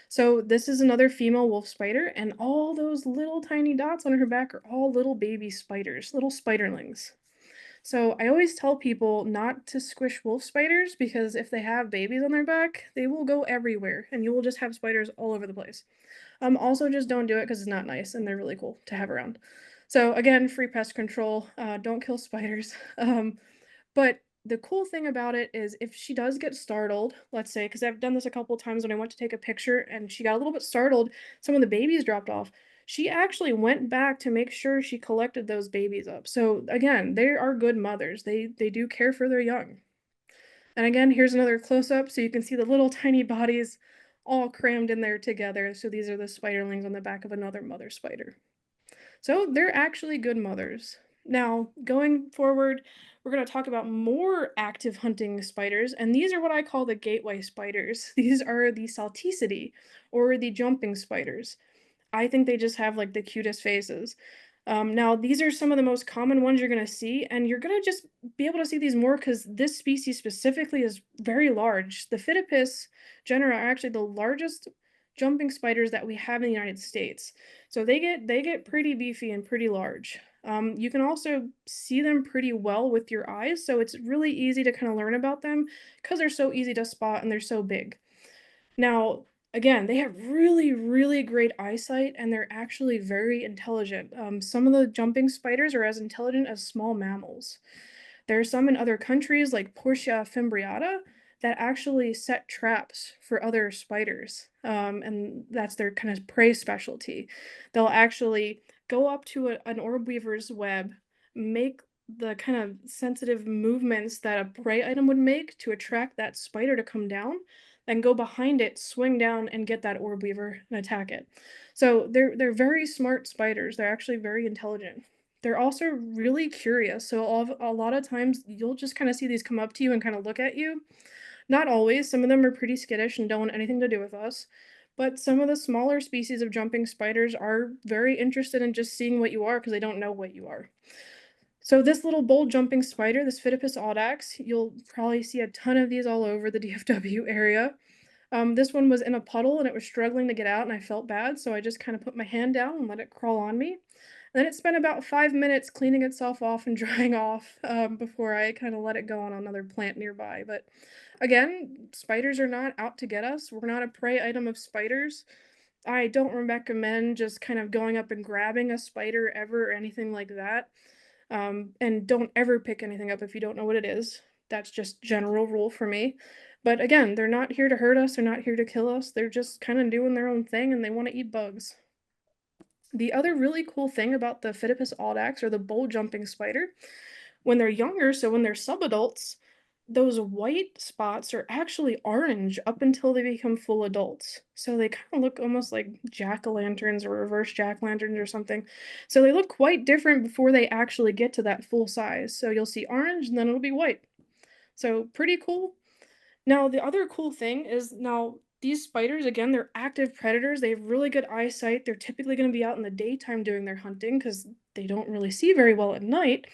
So this is another female wolf spider, and all those little tiny dots on her back are all little baby spiders, little spiderlings. So I always tell people not to squish wolf spiders because if they have babies on their back, they will go everywhere and you will just have spiders all over the place. Also just don't do it because it's not nice and they're really cool to have around. So again, free pest control, don't kill spiders. But the cool thing about it is if she does get startled, let's say, because I've done this a couple of times when I went to take a picture and she got a little bit startled, some of the babies dropped off. She actually went back to make sure she collected those babies up. So again, they are good mothers. They do care for their young. And again, here's another close-up so you can see the little tiny bodies all crammed in there together. So these are the spiderlings on the back of another mother spider. So they're actually good mothers. Now, going forward, we're going to talk about more active hunting spiders, and these are what I call the gateway spiders. These are the Salticidae, or the jumping spiders. I think they just have like the cutest faces. Now, these are some of the most common ones you're going to see, and you're going to just be able to see these more because this species specifically is very large. The Phidippus genera are actually the largest jumping spiders that we have in the United States. So they get pretty beefy and pretty large. You can also see them pretty well with your eyes, so it's really easy to kind of learn about them because they're so easy to spot and they're so big. Now, again, they have really, really great eyesight and they're actually very intelligent. Some of the jumping spiders are as intelligent as small mammals. There are some in other countries, like Portia fimbriata, that actually set traps for other spiders. And that's their kind of prey specialty. They'll actually go up to an orb weaver's web, make the kind of sensitive movements that a prey item would make to attract that spider to come down, then go behind it, swing down, and get that orb weaver and attack it. So they're very smart spiders. They're actually very intelligent. They're also really curious. So a lot of times you'll just kind of see these come up to you and kind of look at you. Not always. Some of them are pretty skittish and don't want anything to do with us. But some of the smaller species of jumping spiders are very interested in just seeing what you are because they don't know what you are. So this little bold jumping spider, this Phidippus audax, you'll probably see a ton of these all over the DFW area. This one was in a puddle and it was struggling to get out and I felt bad, so I just kind of put my hand down and let it crawl on me. And then it spent about 5 minutes cleaning itself off and drying off before I kind of let it go on another plant nearby. But again, spiders are not out to get us. We're not a prey item of spiders. I don't recommend just kind of going up and grabbing a spider ever or anything like that. And don't ever pick anything up if you don't know what it is. That's just general rule for me. But again, they're not here to hurt us. They're not here to kill us. They're just kind of doing their own thing and they want to eat bugs. The other really cool thing about the Phidippus audax or the bull jumping spider, when they're younger, so when they're subadults, those white spots are actually orange up until they become full adults. So they kind of look almost like jack-o'-lanterns or reverse jack-lanterns or something. So they look quite different before they actually get to that full size. So you'll see orange and then it'll be white. So pretty cool. Now, the other cool thing is now these spiders, again, they're active predators. They have really good eyesight. They're typically going to be out in the daytime doing their hunting because they don't really see very well at night.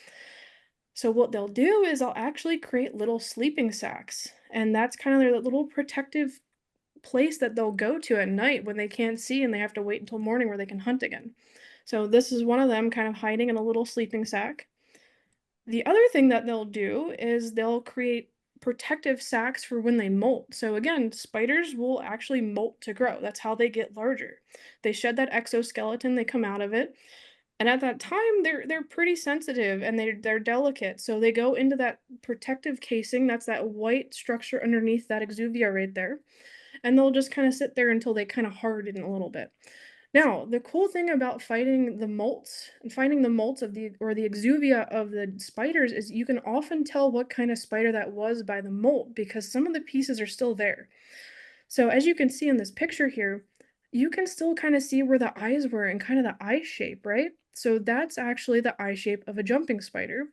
So what they'll do is they'll actually create little sleeping sacs, and that's kind of their little protective place that they'll go to at night when they can't see and they have to wait until morning where they can hunt again. So this is one of them kind of hiding in a little sleeping sac. The other thing that they'll do is they'll create protective sacs for when they molt. So again, spiders will actually molt to grow. That's how they get larger. They shed that exoskeleton, they come out of it, and at that time they're pretty sensitive and they're delicate. So they go into that protective casing, that's that white structure underneath that exuvia right there, and they'll just kind of sit there until they kind of harden a little bit. Now, the cool thing about fighting the molts and finding the molts of the exuvia of the spiders is you can often tell what kind of spider that was by the molt because some of the pieces are still there. So as you can see in this picture here, you can still kind of see where the eyes were and kind of the eye shape, right? So that's actually the eye shape of a jumping spider.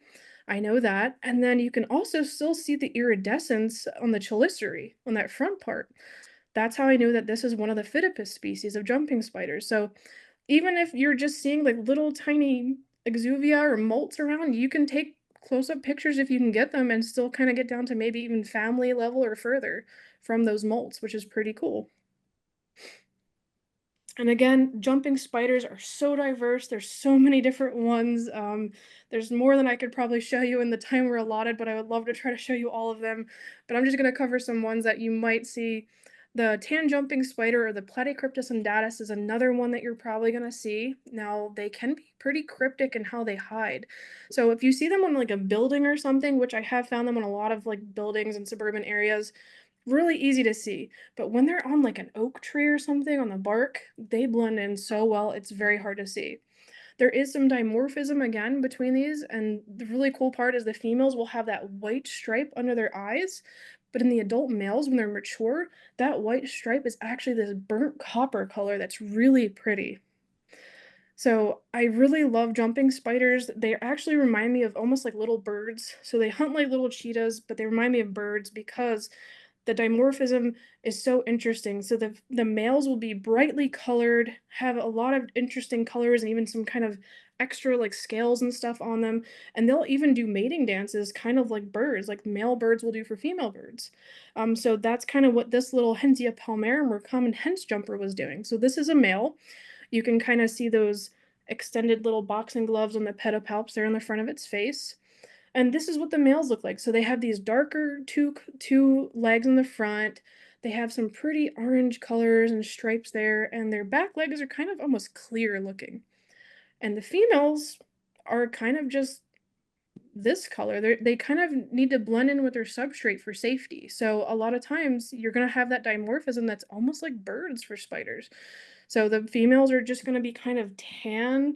I know that. And then you can also still see the iridescence on the chelicerae, on that front part. That's how I knew that this is one of the Phidippus species of jumping spiders. So even if you're just seeing like little tiny exuvia or molts around, you can take close-up pictures if you can get them and still kind of get down to maybe even family level or further from those molts, which is pretty cool. And again, jumping spiders are so diverse. There's so many different ones. There's more than I could probably show you in the time we're allotted, but I would love to try to show you all of them. But I'm just going to cover some ones that you might see. The tan jumping spider or the Platycryptus undatus is another one that you're probably going to see. Now, they can be pretty cryptic in how they hide. So if you see them on like a building or something, which I have found them on a lot of like buildings in suburban areas, really easy to see. But when they're on like an oak tree or something on the bark, they blend in so well, it's very hard to see. There is some dimorphism again between these, and the really cool part is the females will have that white stripe under their eyes, but in the adult males, when they're mature, that white stripe is actually this burnt copper color that's really pretty. So I really love jumping spiders. They actually remind me of almost like little birds. So they hunt like little cheetahs, but they remind me of birds because The dimorphism is so interesting. So the males will be brightly colored, have a lot of interesting colors and even some kind of extra like scales and stuff on them. And they'll even do mating dances, kind of like birds, like male birds will do for female birds. So that's kind of what this little Hensia palmarum or common hench jumper was doing. So this is a male. You can kind of see those extended little boxing gloves on the pedipalps there in the front of its face. And this is what the males look like. So they have these darker two legs in the front. They have some pretty orange colors and stripes there, and their back legs are kind of almost clear looking. And the females are kind of just this color. They kind of need to blend in with their substrate for safety. So a lot of times you're going to have that dimorphism that's almost like birds for spiders. So the females are just going to be kind of tan,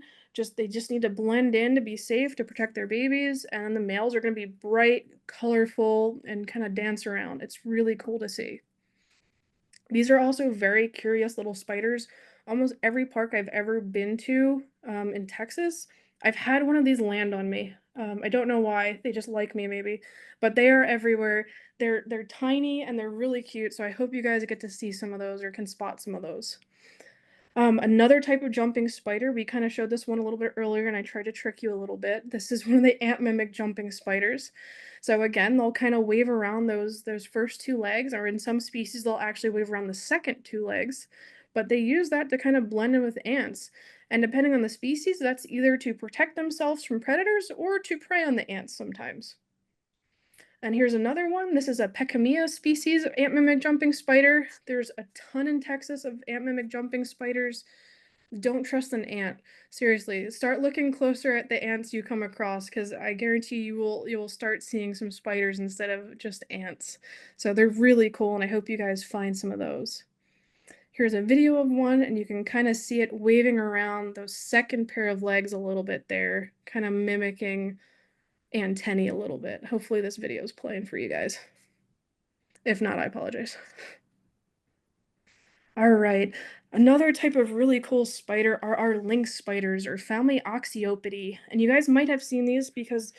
they just need to blend in to be safe to protect their babies, and then the males are going to be bright, colorful, and kind of dance around. It's really cool to see. These are also very curious little spiders. Almost every park I've ever been to in Texas, I've had one of these land on me. I don't know why. They just like me maybe, but they are everywhere. They're tiny and they're really cute. So I hope you guys get to see some of those or can spot some of those. Another type of jumping spider, we kind of showed this one a little bit earlier and I tried to trick you a little bit. This is one of the ant mimic jumping spiders. So again, they'll kind of wave around those first two legs, or in some species, they'll actually wave around the second two legs, but they use that to kind of blend in with ants. And depending on the species, that's either to protect themselves from predators or to prey on the ants sometimes. And here's another one. This is a Pecamia species of ant mimic jumping spider. There's a ton in Texas of ant mimic jumping spiders. Don't trust an ant. Seriously, start looking closer at the ants you come across, because I guarantee you will start seeing some spiders instead of just ants. So they're really cool, and I hope you guys find some of those. Here's a video of one, and you can kind of see it waving around those second pair of legs a little bit there, kind of mimicking antennae a little bit. Hopefully this video is playing for you guys. If not, I apologize. All right. Another type of really cool spider are our lynx spiders, or family Oxyopidae. And you guys might have seen these because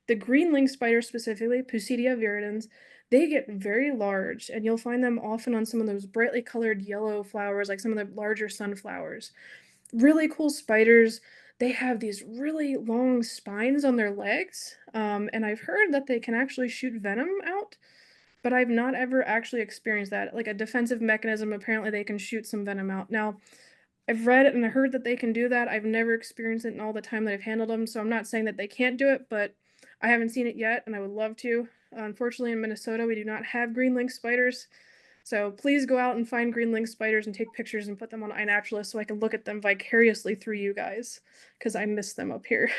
the green lynx spider specifically, Pusidia viridans, they get very large, and you'll find them often on some of those brightly colored yellow flowers, like some of the larger sunflowers. Really cool spiders. They have these really long spines on their legs, and I've heard that they can actually shoot venom out, but I've not ever actually experienced that. Like a defensive mechanism, apparently they can shoot some venom out. Now, I've read and heard that they can do that. I've never experienced it in all the time that I've handled them, so I'm not saying that they can't do it, but I haven't seen it yet, and I would love to. Unfortunately, in Minnesota, we do not have green lynx spiders, so please go out and find green lynx spiders and take pictures and put them on iNaturalist so I can look at them vicariously through you guys, because I miss them up here.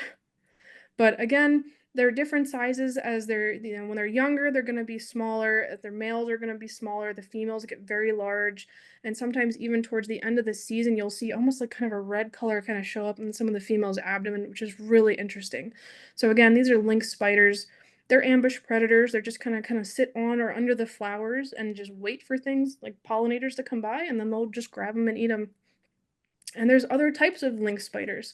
But again, they're different sizes. As they're, when they're younger, they're going to be smaller. If they're males, are going to be smaller. The females get very large. And sometimes even towards the end of the season, you'll see almost like kind of a red color kind of show up in some of the females' abdomen, which is really interesting. So again, these are lynx spiders. They're ambush predators. They're just kind of sit on or under the flowers and just wait for things like pollinators to come by, and then they'll just grab them and eat them. And there's other types of lynx spiders.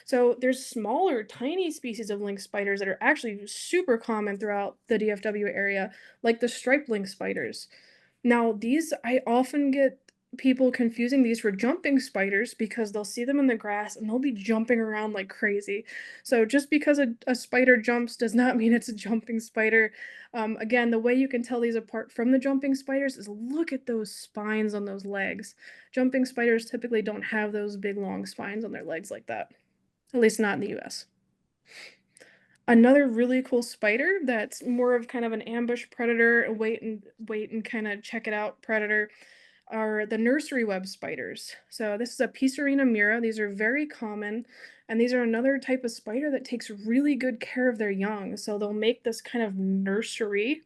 So there's smaller, tiny species of lynx spiders that are actually super common throughout the DFW area, like the striped lynx spiders. Now, these, I often get people confusing these for jumping spiders because they'll see them in the grass and they'll be jumping around like crazy. So just because a spider jumps does not mean it's a jumping spider. Again, the way you can tell these apart from the jumping spiders is look at those spines on those legs. Jumping spiders typically don't have those big long spines on their legs like that, at least not in the US. Another really cool spider that's more of kind of an ambush predator, a wait and kind of check it out predator, are the nursery web spiders. So this is a Piserina mira. These are very common, and these are another type of spider that takes really good care of their young. So they'll make this kind of nursery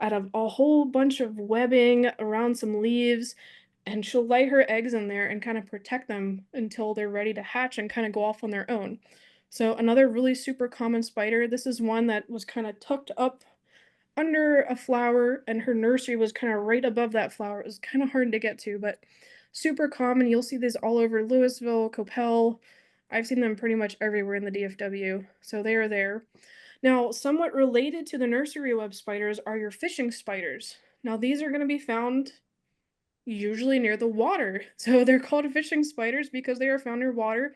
out of a whole bunch of webbing around some leaves, and she'll lay her eggs in there and kind of protect them until they're ready to hatch and kind of go off on their own. So another really super common spider. This is one that was kind of tucked up under a flower, and her nursery was kind of right above that flower. It was kind of hard to get to, but super common. You'll see these all over Louisville, Coppell. I've seen them pretty much everywhere in the DFW, so they are there. Now, somewhat related to the nursery web spiders are your fishing spiders. Now, these are going to be found usually near the water. So they're called fishing spiders because they are found near water.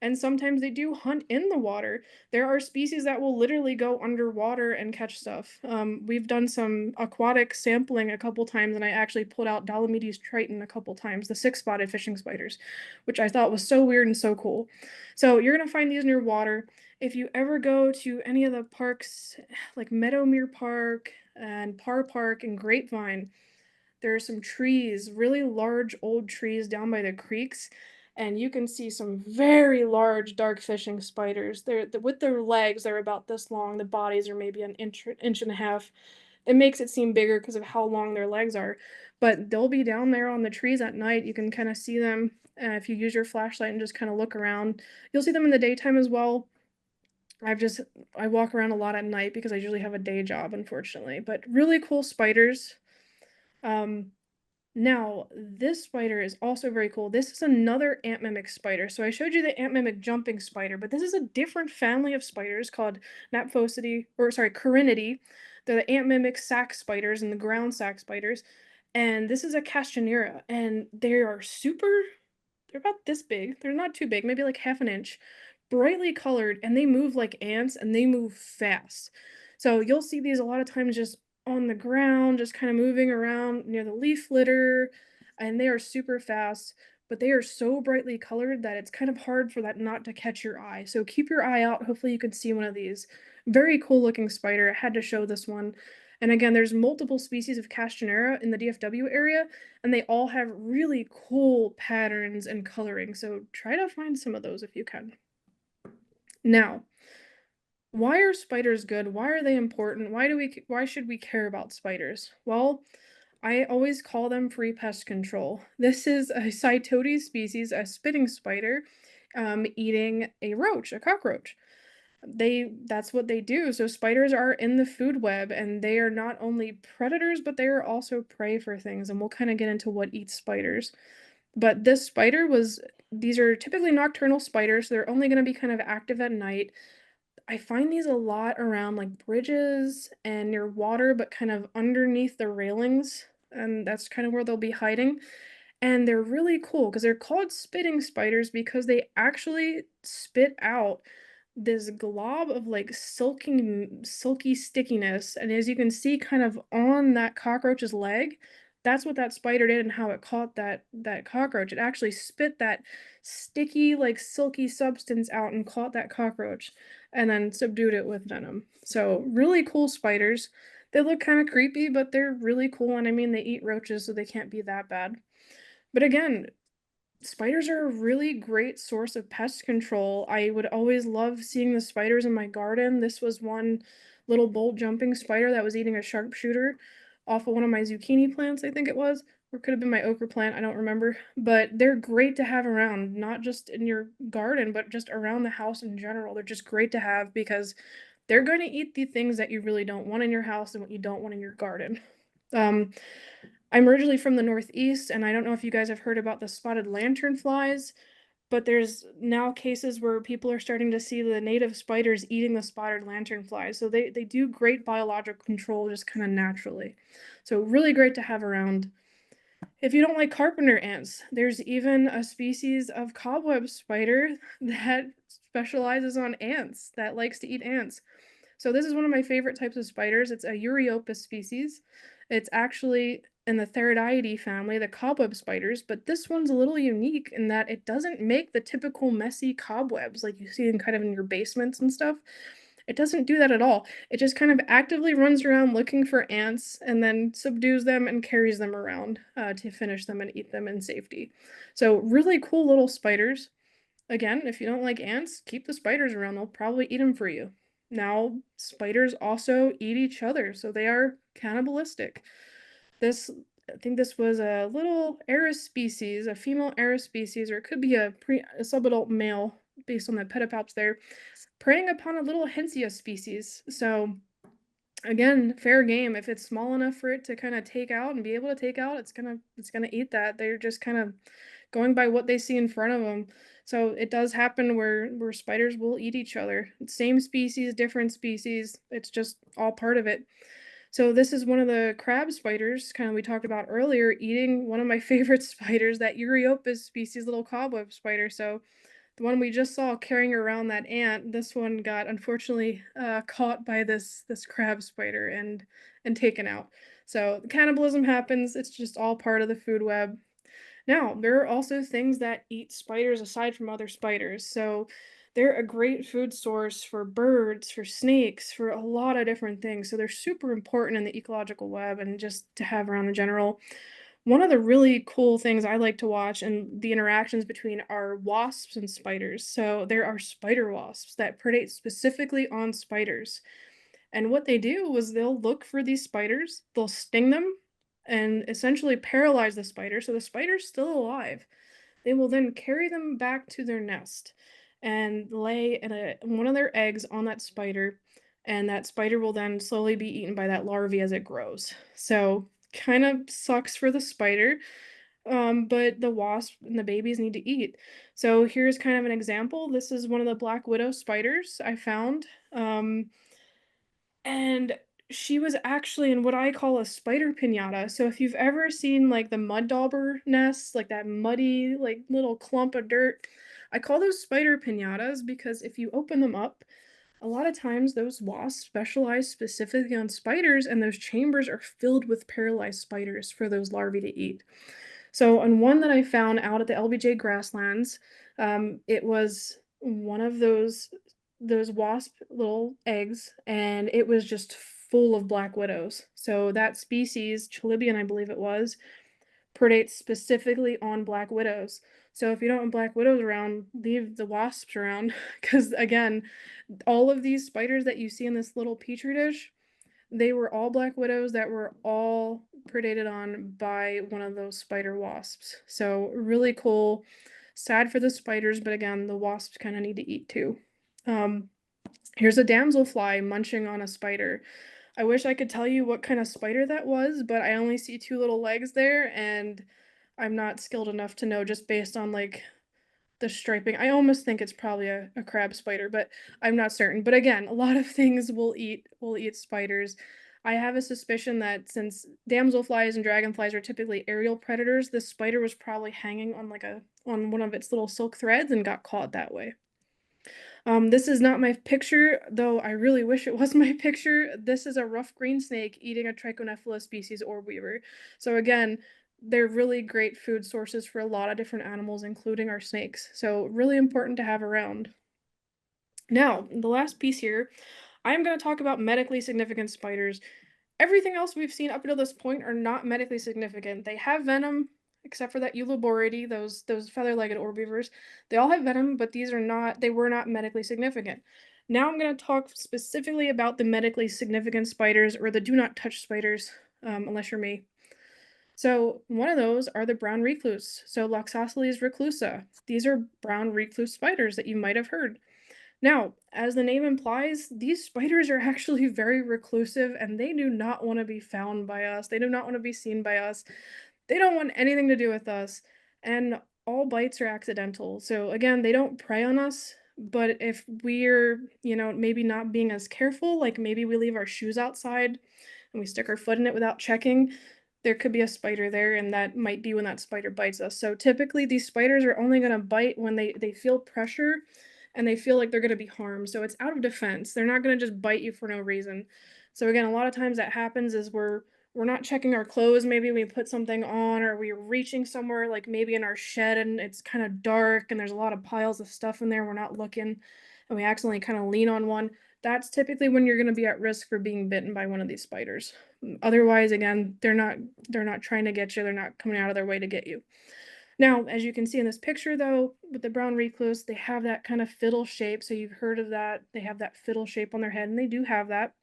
And sometimes they do hunt in the water. There are species that will literally go underwater and catch stuff. We've done some aquatic sampling a couple times, and I actually pulled out Dolomedes triton a couple times, the six-spotted fishing spiders, which I thought was so weird and so cool. So you're gonna find these near water. If you ever go to any of the parks, like Meadowmere Park and Parr Park and Grapevine, there are some trees, really large old trees down by the creeks, and you can see some very large dark fishing spiders. With their legs, they're about this long. The bodies are maybe an inch and a half. It makes it seem bigger because of how long their legs are, but they'll be down there on the trees at night. You can kind of see them if you use your flashlight and just kind of look around. You'll see them in the daytime as well. I walk around a lot at night because I usually have a day job, unfortunately. But really cool spiders. Um, Now, this spider is also very cool. This is another ant mimic spider. So I showed you the ant mimic jumping spider, but this is a different family of spiders called Corinidae. They're the ant mimic sac spiders and the ground sac spiders. And this is a Castanera, and they are they're about this big. They're not too big, maybe like half an inch, brightly colored, and they move like ants and they move fast. So you'll see these a lot of times just on the ground, just kind of moving around near the leaf litter, and they are super fast, but they are so brightly colored that it's kind of hard for that not to catch your eye. So keep your eye out. Hopefully you can see one of these. Very cool looking spider. I had to show this one. And again, there's multiple species of Castanera in the DFW area, and they all have really cool patterns and coloring. So try to find some of those if you can. Now, why are spiders good? Why are they important? Why should we care about spiders? Well, I always call them free pest control. This is a Cytodes species, a spitting spider, eating a roach, a cockroach. That's what they do. So spiders are in the food web, and they are not only predators, but they are also prey for things. And we'll kind of get into what eats spiders. But these are typically nocturnal spiders. So they're only going to be kind of active at night. I find these a lot around like bridges and near water, but kind of underneath the railings. And that's kind of where they'll be hiding. And they're really cool because they're called spitting spiders because they actually spit out this glob of like silky stickiness. And as you can see kind of on that cockroach's leg, that's what that spider did and how it caught that cockroach. It actually spit that sticky, like silky substance out and caught that cockroach and then subdued it with venom. So really cool spiders. They look kind of creepy, but they're really cool. And I mean, they eat roaches, so they can't be that bad. But again, spiders are a really great source of pest control. I would always love seeing the spiders in my garden. This was one little bolt jumping spider that was eating a sharpshooter off of one of my zucchini plants, I think it was, or could have been my okra plant, I don't remember. But they're great to have around, not just in your garden, but just around the house in general. They're just great to have because they're going to eat the things that you really don't want in your house and what you don't want in your garden. Um, I'm originally from the Northeast, and I don't know if you guys have heard about the spotted lanternflies, but there's now cases where people are starting to see the native spiders eating the spotted lanternflies. So they do great biological control just kind of naturally. So really great to have around. If you don't like carpenter ants, there's even a species of cobweb spider that specializes on ants, that likes to eat ants. So this is one of my favorite types of spiders. It's a Euryopus species. It's actually in the Theridiidae family, the cobweb spiders, but this one's a little unique in that it doesn't make the typical messy cobwebs like you see in kind of in your basements and stuff. It doesn't do that at all. It just kind of actively runs around looking for ants and then subdues them and carries them around to finish them and eat them in safety. So really cool little spiders. Again, if you don't like ants, keep the spiders around. They'll probably eat them for you. Now, spiders also eat each other, so they are cannibalistic. I think this was a little Eris species, a female Eris species, or it could be a subadult male based on the pedipalps there, preying upon a little Hensia species. So again, fair game. If it's small enough for it to kind of take out and be able to take out, it's gonna eat that. They're just kind of going by what they see in front of them. So it does happen where spiders will eat each other. Same species, different species. It's just all part of it. So this is one of the crab spiders, kind of we talked about earlier, eating one of my favorite spiders, that Euryopus species little cobweb spider. So the one we just saw carrying around that ant, this one got unfortunately caught by this crab spider and taken out. So cannibalism happens. It's just all part of the food web. Now, there are also things that eat spiders aside from other spiders. So they're a great food source for birds, for snakes, for a lot of different things. So they're super important in the ecological web and just to have around in general. One of the really cool things I like to watch and the interactions between are wasps and spiders. So there are spider wasps that predate specifically on spiders. And what they do was they'll look for these spiders, they'll sting them and essentially paralyze the spider. So the spider's still alive. They will then carry them back to their nest and lay one of their eggs on that spider. And that spider will then slowly be eaten by that larvae as it grows. So kind of sucks for the spider, but the wasp and the babies need to eat. So here's kind of an example. This is one of the black widow spiders I found. And she was actually in what I call a spider piñata. So if you've ever seen like the mud dauber nests, like that muddy, like little clump of dirt, I call those spider piñatas because if you open them up, a lot of times those wasps specialize specifically on spiders, and those chambers are filled with paralyzed spiders for those larvae to eat. So on one that I found out at the LBJ grasslands, it was one of those wasp little eggs, and it was just full of black widows. So that species, Chalibian, I believe it was, predates specifically on black widows. So if you don't want black widows around, leave the wasps around, because again, all of these spiders that you see in this little petri dish, they were all black widows that were all predated on by one of those spider wasps. So really cool. Sad for the spiders, but again, the wasps kind of need to eat too. Um, Here's a damselfly munching on a spider. I wish I could tell you what kind of spider that was, but I only see two little legs there, and I'm not skilled enough to know just based on like the striping. I almost think it's probably a crab spider, but I'm not certain. But again, a lot of things will eat spiders. I have a suspicion that since damselflies and dragonflies are typically aerial predators, this spider was probably hanging on on one of its little silk threads and got caught that way. This is not my picture, though I really wish it was my picture. This is a rough green snake eating a Trichonephila species orb weaver. So again, they're really great food sources for a lot of different animals, including our snakes. So really important to have around. Now, the last piece here, I am going to talk about medically significant spiders. Everything else we've seen up until this point are not medically significant. They have venom, except for that Euloboridae, those feather-legged orb weavers. They all have venom, but they were not medically significant. Now I'm going to talk specifically about the medically significant spiders, or the do not touch spiders, unless you're me. So one of those are the brown recluse. So Loxosceles reclusa. These are brown recluse spiders that you might have heard. Now, as the name implies, these spiders are actually very reclusive, and they do not want to be found by us. They do not want to be seen by us. They don't want anything to do with us, and all bites are accidental. So again, they don't prey on us, but if we're, maybe not being as careful, like maybe we leave our shoes outside and we stick our foot in it without checking, there could be a spider there, and that might be when that spider bites us. So typically these spiders are only going to bite when they feel pressure and they feel like they're going to be harmed. So it's out of defense. They're not going to just bite you for no reason. So again, a lot of times that happens is we're not checking our clothes. Maybe we put something on, or we're reaching somewhere, like maybe in our shed, and it's kind of dark and there's a lot of piles of stuff in there. We're not looking, and we accidentally kind of lean on one. That's typically when you're going to be at risk for being bitten by one of these spiders. Otherwise, again, they're not trying to get you. They're not coming out of their way to get you. Now, as you can see in this picture, though, with the brown recluse, they have that kind of fiddle shape. So you've heard of that. They have that fiddle shape on their head, and they do have that.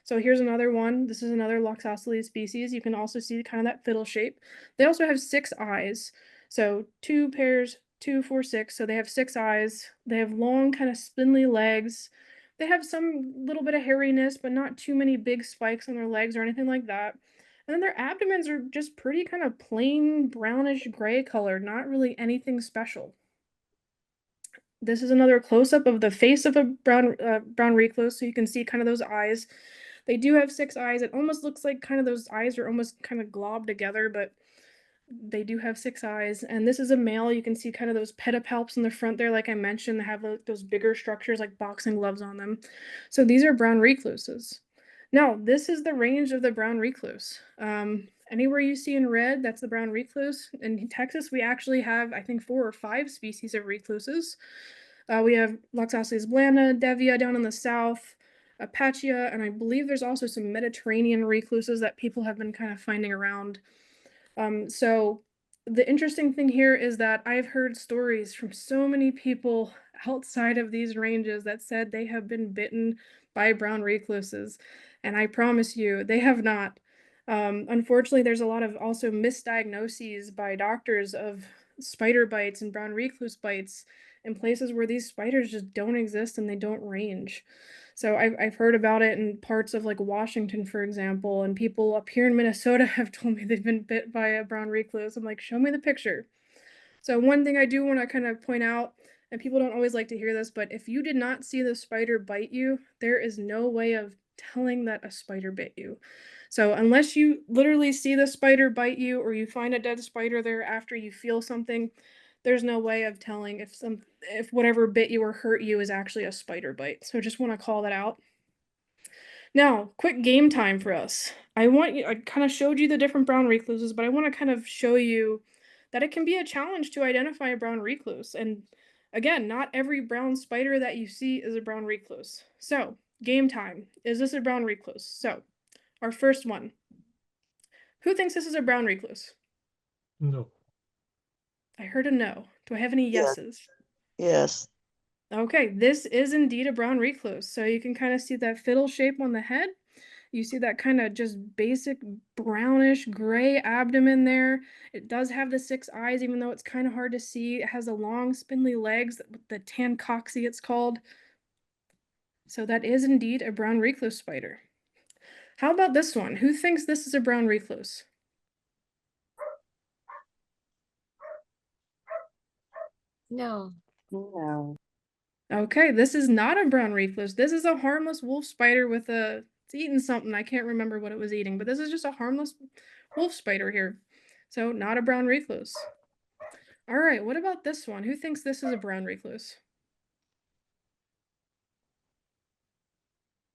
So here's another one. This is another Loxosceles species. You can also see kind of that fiddle shape. They also have 6 eyes. So 2 pairs, 2, 4, 6. So they have 6 eyes. They have long, kind of spindly legs. They have some little bit of hairiness, but not too many big spikes on their legs or anything like that. And then their abdomens are just pretty kind of plain brownish gray color, not really anything special. This is another close-up of the face of a brown recluse, so you can see kind of those eyes. They do have 6 eyes. It almost looks like kind of those eyes are almost kind of globbed together, but they do have 6 eyes. And this is a male. You can see kind of those pedipalps in the front there, like I mentioned, they have those bigger structures like boxing gloves on them. So these are brown recluses. Now, this is the range of the brown recluse. Anywhere you see in red, that's the brown recluse. In Texas, we actually have, I think, 4 or 5 species of recluses. We have Loxosceles blanda, Devia down in the south, Apacheia, and I believe there's also some Mediterranean recluses that people have been kind of finding around. So the interesting thing here is that I've heard stories from so many people outside of these ranges that said they have been bitten by brown recluses, and I promise you, they have not. Unfortunately, there's a lot of also misdiagnoses by doctors of spider bites and brown recluse bites in places where these spiders just don't exist and they don't range. So I've heard about it in parts of like Washington, for example, and people up here in Minnesota have told me they've been bit by a brown recluse. I'm like, show me the picture. So one thing I do want to kind of point out, and people don't always like to hear this, but if you did not see the spider bite you, there is no way of telling that a spider bit you. So unless you literally see the spider bite you or you find a dead spider there after you feel something, there's no way of telling if whatever bit you or hurt you is actually a spider bite. So just want to call that out. Now, quick game time for us. I kind of showed you the different brown recluses, but I want to kind of show you that it can be a challenge to identify a brown recluse. And again, not every brown spider that you see is a brown recluse. So, game time. Is this a brown recluse? So, our first one. Who thinks this is a brown recluse? No. I heard a no. Do I have any Yes. yeses? Yes. Okay, this is indeed a brown recluse. So you can kind of see that fiddle shape on the head. You see that kind of just basic brownish gray abdomen there. It does have the 6 eyes, even though it's kind of hard to see. It has the long spindly legs, the tancoxy it's called. So that is indeed a brown recluse spider. How about this one? Who thinks this is a brown recluse? No. No. Okay, this is not a brown recluse. This is a harmless wolf spider with it's eating something. I can't remember what it was eating, but this is just a harmless wolf spider here. So not a brown recluse. All right, what about this one? Who thinks this is a brown recluse?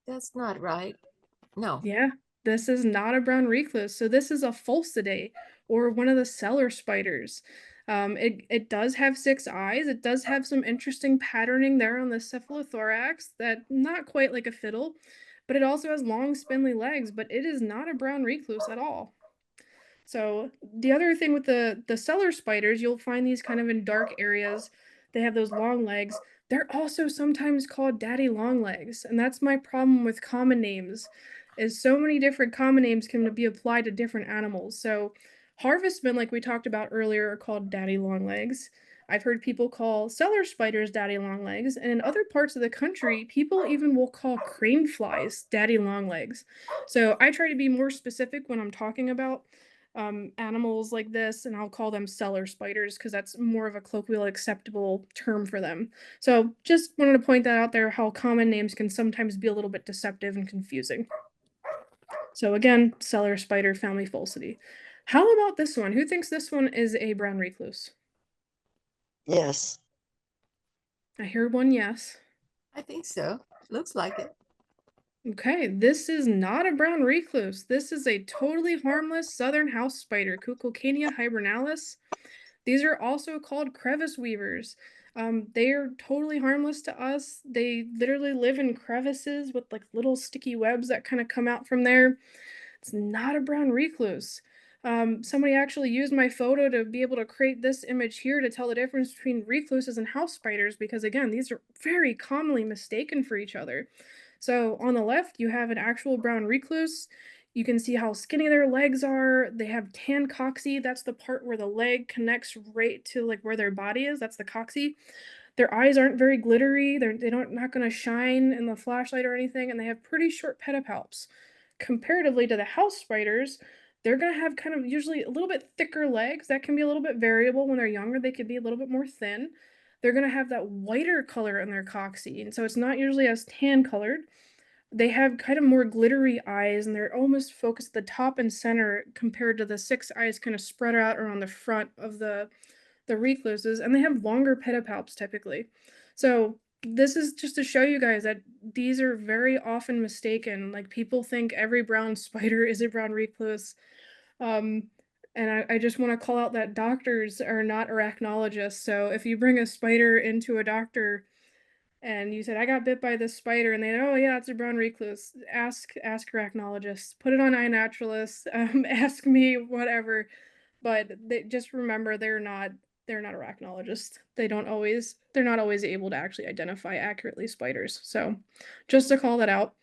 That's not right. No. Yeah, this is not a brown recluse. So this is a Fulcidae, or one of the cellar spiders. It does have 6 eyes. It does have some interesting patterning there on the cephalothorax that not quite like a fiddle, but it also has long spindly legs, but it is not a brown recluse at all. So the other thing with the cellar spiders, you'll find these kind of in dark areas. They have those long legs. They're also sometimes called daddy long legs, and that's my problem with common names, is so many different common names can be applied to different animals. So harvestmen, like we talked about earlier, are called daddy long legs. I've heard people call cellar spiders daddy long legs, and in other parts of the country, people even will call crane flies daddy long legs. So I try to be more specific when I'm talking about animals like this, and I'll call them cellar spiders because that's more of a colloquial acceptable term for them. So just wanted to point that out there, how common names can sometimes be a little bit deceptive and confusing. So again, cellar spider family Fulcidae. How about this one? Who thinks this one is a brown recluse? Yes. I hear one yes. I think so. Looks like it. Okay, this is not a brown recluse. This is a totally harmless southern house spider, Cuckolcania hibernalis. These are also called crevice weavers. They are totally harmless to us. They literally live in crevices with like little sticky webs that kind of come out from there. It's not a brown recluse. Somebody actually used my photo to be able to create this image here to tell the difference between recluses and house spiders, because again, these are very commonly mistaken for each other. So on the left, you have an actual brown recluse. You can see how skinny their legs are. They have tan coxy. That's the part where the leg connects right to like where their body is. That's the coxy. Their eyes aren't very glittery. They don't not going to shine in the flashlight or anything, and they have pretty short pedipalps. Comparatively to the house spiders, they're going to have kind of usually a little bit thicker legs. That can be a little bit variable. When they're younger, they could be a little bit more thin. They're going to have that whiter color in their coxy, and so it's not usually as tan colored. They have kind of more glittery eyes, and they're almost focused at the top and center compared to the 6 eyes kind of spread out around the front of the recluses, and they have longer pedipalps typically. So this is just to show you guys that these are very often mistaken. Like, people think every brown spider is a brown recluse. Um, and I just want to call out that doctors are not arachnologists. So if you bring a spider into a doctor and you said, I got bit by this spider, and they, oh yeah, it's a brown recluse, ask arachnologists, put it on iNaturalist, ask me, whatever. But they just remember they're not arachnologists. They're not always able to actually identify accurately spiders. So just to call that out.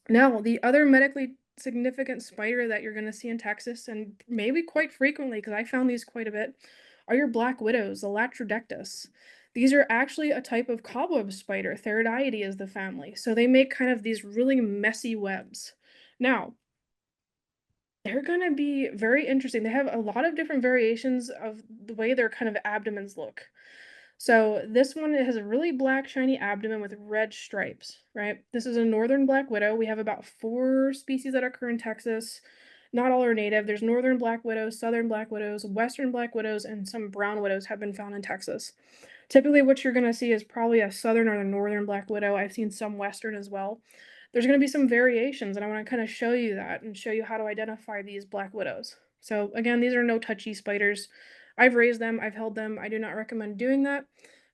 Now, the other medically significant spider that you're going to see in Texas, and maybe quite frequently, because I found these quite a bit, are your black widows, the Latrodectus. These are actually a type of cobweb spider. Theridiidae is the family. So they make kind of these really messy webs. Now, they're going to be very interesting. They have a lot of different variations of the way their kind of abdomens look. So this one, it has a really black, shiny abdomen with red stripes, right? This is a northern black widow. We have about 4 species that occur in Texas. Not all are native. There's northern black widows, southern black widows, western black widows, and some brown widows have been found in Texas. Typically, what you're going to see is probably a southern or a northern black widow. I've seen some western as well. There's going to be some variations, and I want to kind of show you that and show you how to identify these black widows. So again, these are no touchy spiders. I've raised them, I've held them. I do not recommend doing that.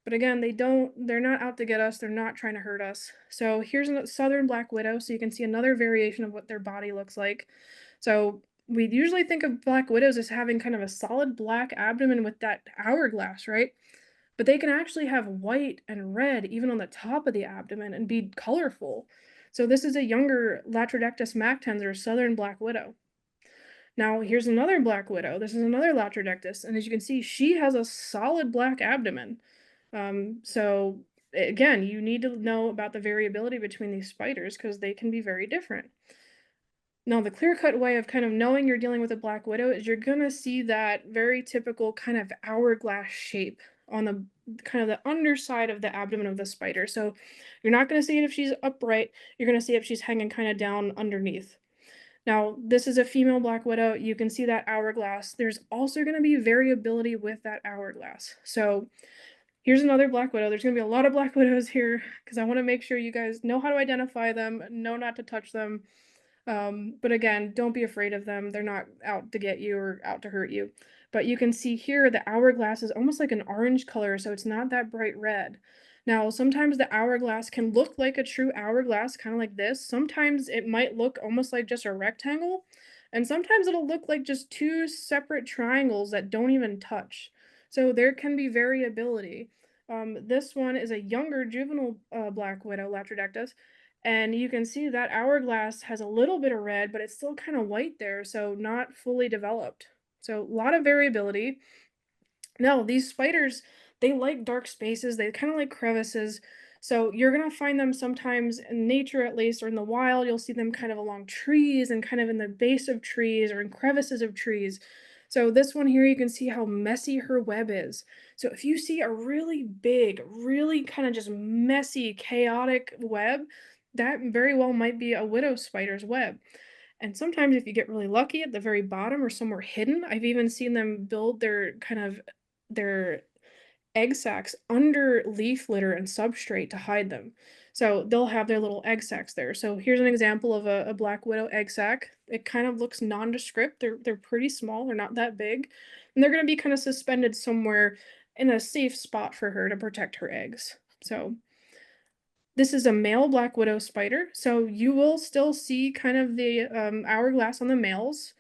But again, they're not out to get us. They're not trying to hurt us. So here's a southern black widow. So you can see another variation of what their body looks like. So we usually think of black widows as having kind of a solid black abdomen with that hourglass, right? But they can actually have white and red even on the top of the abdomen and be colorful. So this is a younger Latrodectus mactens, or southern black widow. Now here's another black widow. This is another Latrodectus, and as you can see, she has a solid black abdomen. So again, you need to know about the variability between these spiders because they can be very different. Now, the clear-cut way of kind of knowing you're dealing with a black widow is you're gonna see that very typical kind of hourglass shape on the kind of the underside of the abdomen of the spider. So you're not gonna see it if she's upright, you're gonna see if she's hanging kind of down underneath. Now, this is a female black widow. You can see that hourglass. There's also gonna be variability with that hourglass. So here's another black widow. There's gonna be a lot of black widows here because I want to make sure you guys know how to identify them, know not to touch them. But again, don't be afraid of them. They're not out to get you or out to hurt you. But you can see here the hourglass is almost like an orange color, so it's not that bright red. Now, sometimes the hourglass can look like a true hourglass, kind of like this. Sometimes it might look almost like just a rectangle, and sometimes it'll look like just 2 separate triangles that don't even touch. So there can be variability. This one is a younger juvenile black widow, Latrodectus, and you can see that hourglass has a little bit of red, but it's still kind of white there, so not fully developed. So a lot of variability. Now, these spiders, they like dark spaces, they kind of like crevices. So you're gonna find them sometimes in nature, at least, or in the wild. You'll see them kind of along trees and kind of in the base of trees or in crevices of trees. So this one here, you can see how messy her web is. So if you see a really big, really kind of just messy, chaotic web, that very well might be a widow spider's web. And sometimes if you get really lucky at the very bottom or somewhere hidden, I've even seen them build their egg sacs under leaf litter and substrate to hide them. So they'll have their little egg sacs there. So here's an example of a black widow egg sac. It kind of looks nondescript. They're pretty small. They're not that big, and they're going to be kind of suspended somewhere in a safe spot for her to protect her eggs. So this is a male black widow spider, so you will still see kind of the hourglass on the males.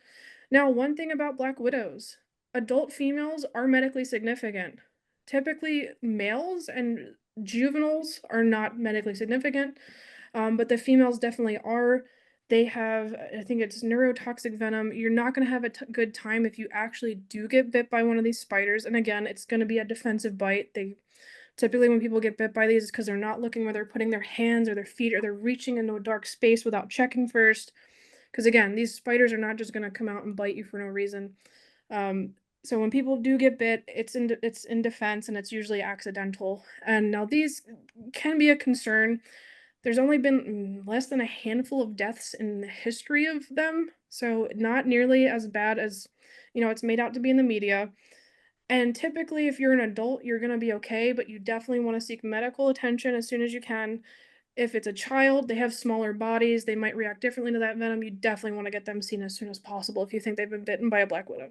Now, one thing about black widows, adult females are medically significant. Typically, males and juveniles are not medically significant, but the females definitely are. They have, I think it's neurotoxic venom. You're not going to have a good time if you actually do get bit by one of these spiders. And again, it's going to be a defensive bite. Typically, when people get bit by these, it's because they're not looking where they're putting their hands or their feet, or they're reaching into a dark space without checking first. Because again, these spiders are not just going to come out and bite you for no reason. So when people do get bit, it's in defense, and it's usually accidental. And now these can be a concern. There's only been less than a handful of deaths in the history of them, so not nearly as bad as, it's made out to be in the media. And typically, if you're an adult, you're gonna be okay, but you definitely wanna seek medical attention as soon as you can. If it's a child, they have smaller bodies, they might react differently to that venom, you definitely wanna get them seen as soon as possible if you think they've been bitten by a black widow.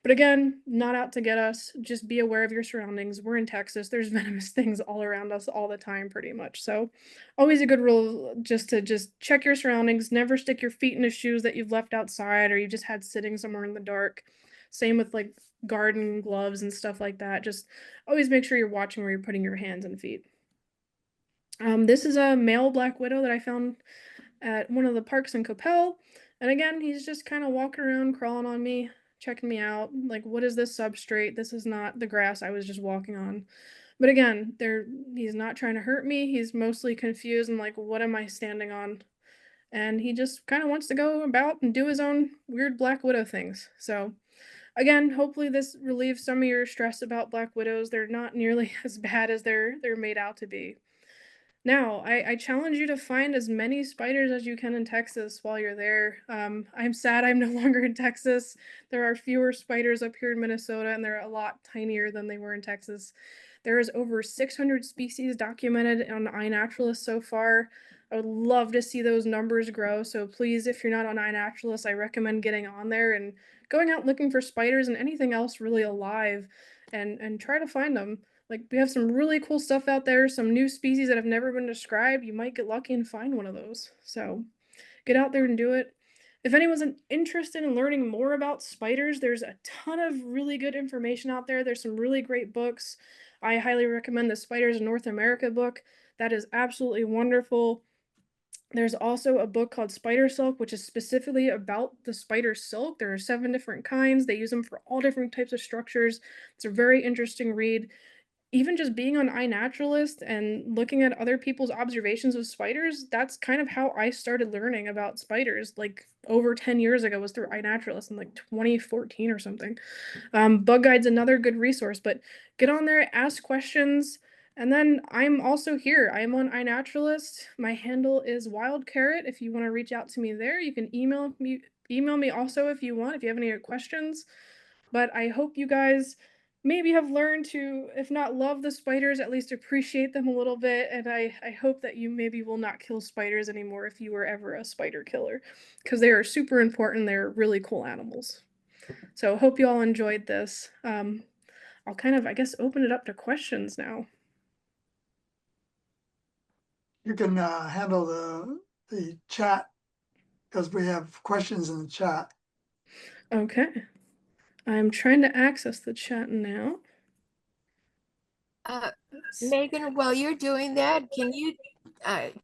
But again, not out to get us, just be aware of your surroundings. We're in Texas, there's venomous things all around us all the time pretty much, so always a good rule just check your surroundings, never stick your feet into shoes that you've left outside or you just had sitting somewhere in the dark. Same with, like, garden gloves and stuff like that, just always make sure you're watching where you're putting your hands and feet. This is a male black widow that I found at one of the parks in Coppell. And again, he's just kind of walking around, crawling on me, checking me out. Like, what is this substrate? This is not the grass I was just walking on. But again, he's not trying to hurt me. He's mostly confused and like, what am I standing on? And he just kind of wants to go about and do his own weird black widow things. So again, hopefully this relieves some of your stress about black widows. They're not nearly as bad as they're made out to be. Now, I challenge you to find as many spiders as you can in Texas while you're there. I'm sad I'm no longer in Texas. There are fewer spiders up here in Minnesota, and they're a lot tinier than they were in Texas. There is over 600 species documented on iNaturalist so far. I would love to see those numbers grow. So please, if you're not on iNaturalist, I recommend getting on there and going out looking for spiders and anything else really alive and try to find them. Like, we have some really cool stuff out there, some new species that have never been described. You might get lucky and find one of those. So get out there and do it. If anyone's interested in learning more about spiders, there's a ton of really good information out there. There's some really great books. I highly recommend the Spiders in North America book. That is absolutely wonderful. There's also a book called Spider Silk, which is specifically about the spider silk. There are 7 different kinds. They use them for all different types of structures. It's a very interesting read. Even just being on iNaturalist and looking at other people's observations of spiders, that's kind of how I started learning about spiders, like, over 10 years ago was through iNaturalist in, like, 2014 or something. Bug Guide's another good resource, but get on there, ask questions, and then I'm also here. I am on iNaturalist. My handle is wildcarrot. If you wanna reach out to me there, you can email me also if you want, if you have any questions. But I hope you guys maybe have learned to, if not love the spiders, at least appreciate them a little bit. And I hope that you maybe will not kill spiders anymore if you were ever a spider killer, because they are super important. They're really cool animals. So hope you all enjoyed this. I'll kind of, I guess, open it up to questions now. You can handle the chat because we have questions in the chat. Okay. I'm trying to access the chat now. Megan, while you're doing that, can you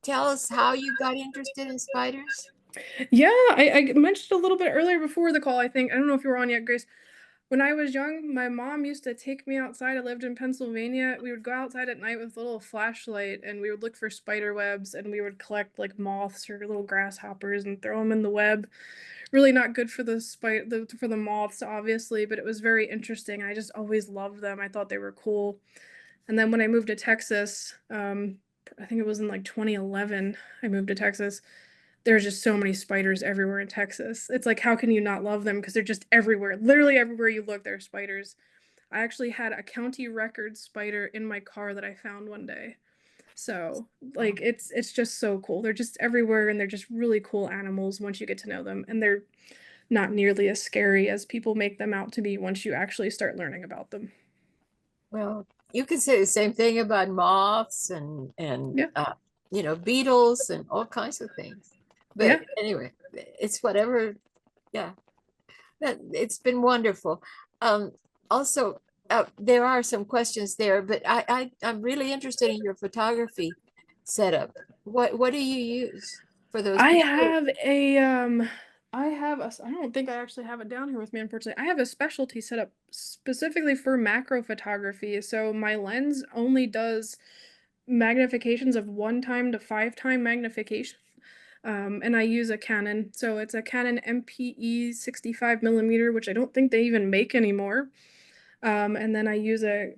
tell us how you got interested in spiders? Yeah, I mentioned a little bit earlier before the call, I think. I don't know if you were on yet, Grace. When I was young, my mom used to take me outside. I lived in Pennsylvania. We would go outside at night with a little flashlight and we would look for spider webs and we would collect like moths or little grasshoppers and throw them in the web. Really not good for for the moths, obviously, but it was very interesting. I just always loved them. I thought they were cool. And then when I moved to Texas, I think it was in like 2011, I moved to Texas. There's just so many spiders everywhere in Texas. It's like, how can you not love them? Because they're just everywhere. Literally everywhere you look, there are spiders. I actually had a county record spider in my car that I found one day. So, like, it's just so cool. They're just everywhere and they're just really cool animals once you get to know them. And they're not nearly as scary as people make them out to be once you actually start learning about them. Well, you can say the same thing about moths and Yeah. Beetles and all kinds of things. But Yeah. anyway, it's whatever. Yeah, it's been wonderful. Also, there are some questions there, but I'm really interested in your photography setup. What do you use for those? I have a I don't think I actually have it down here with me, unfortunately. I have a specialty set up specifically for macro photography. So my lens only does magnifications of 1 to 5 magnification. And I use a Canon. So it's a Canon MPE 65mm, which I don't think they even make anymore. And then I use a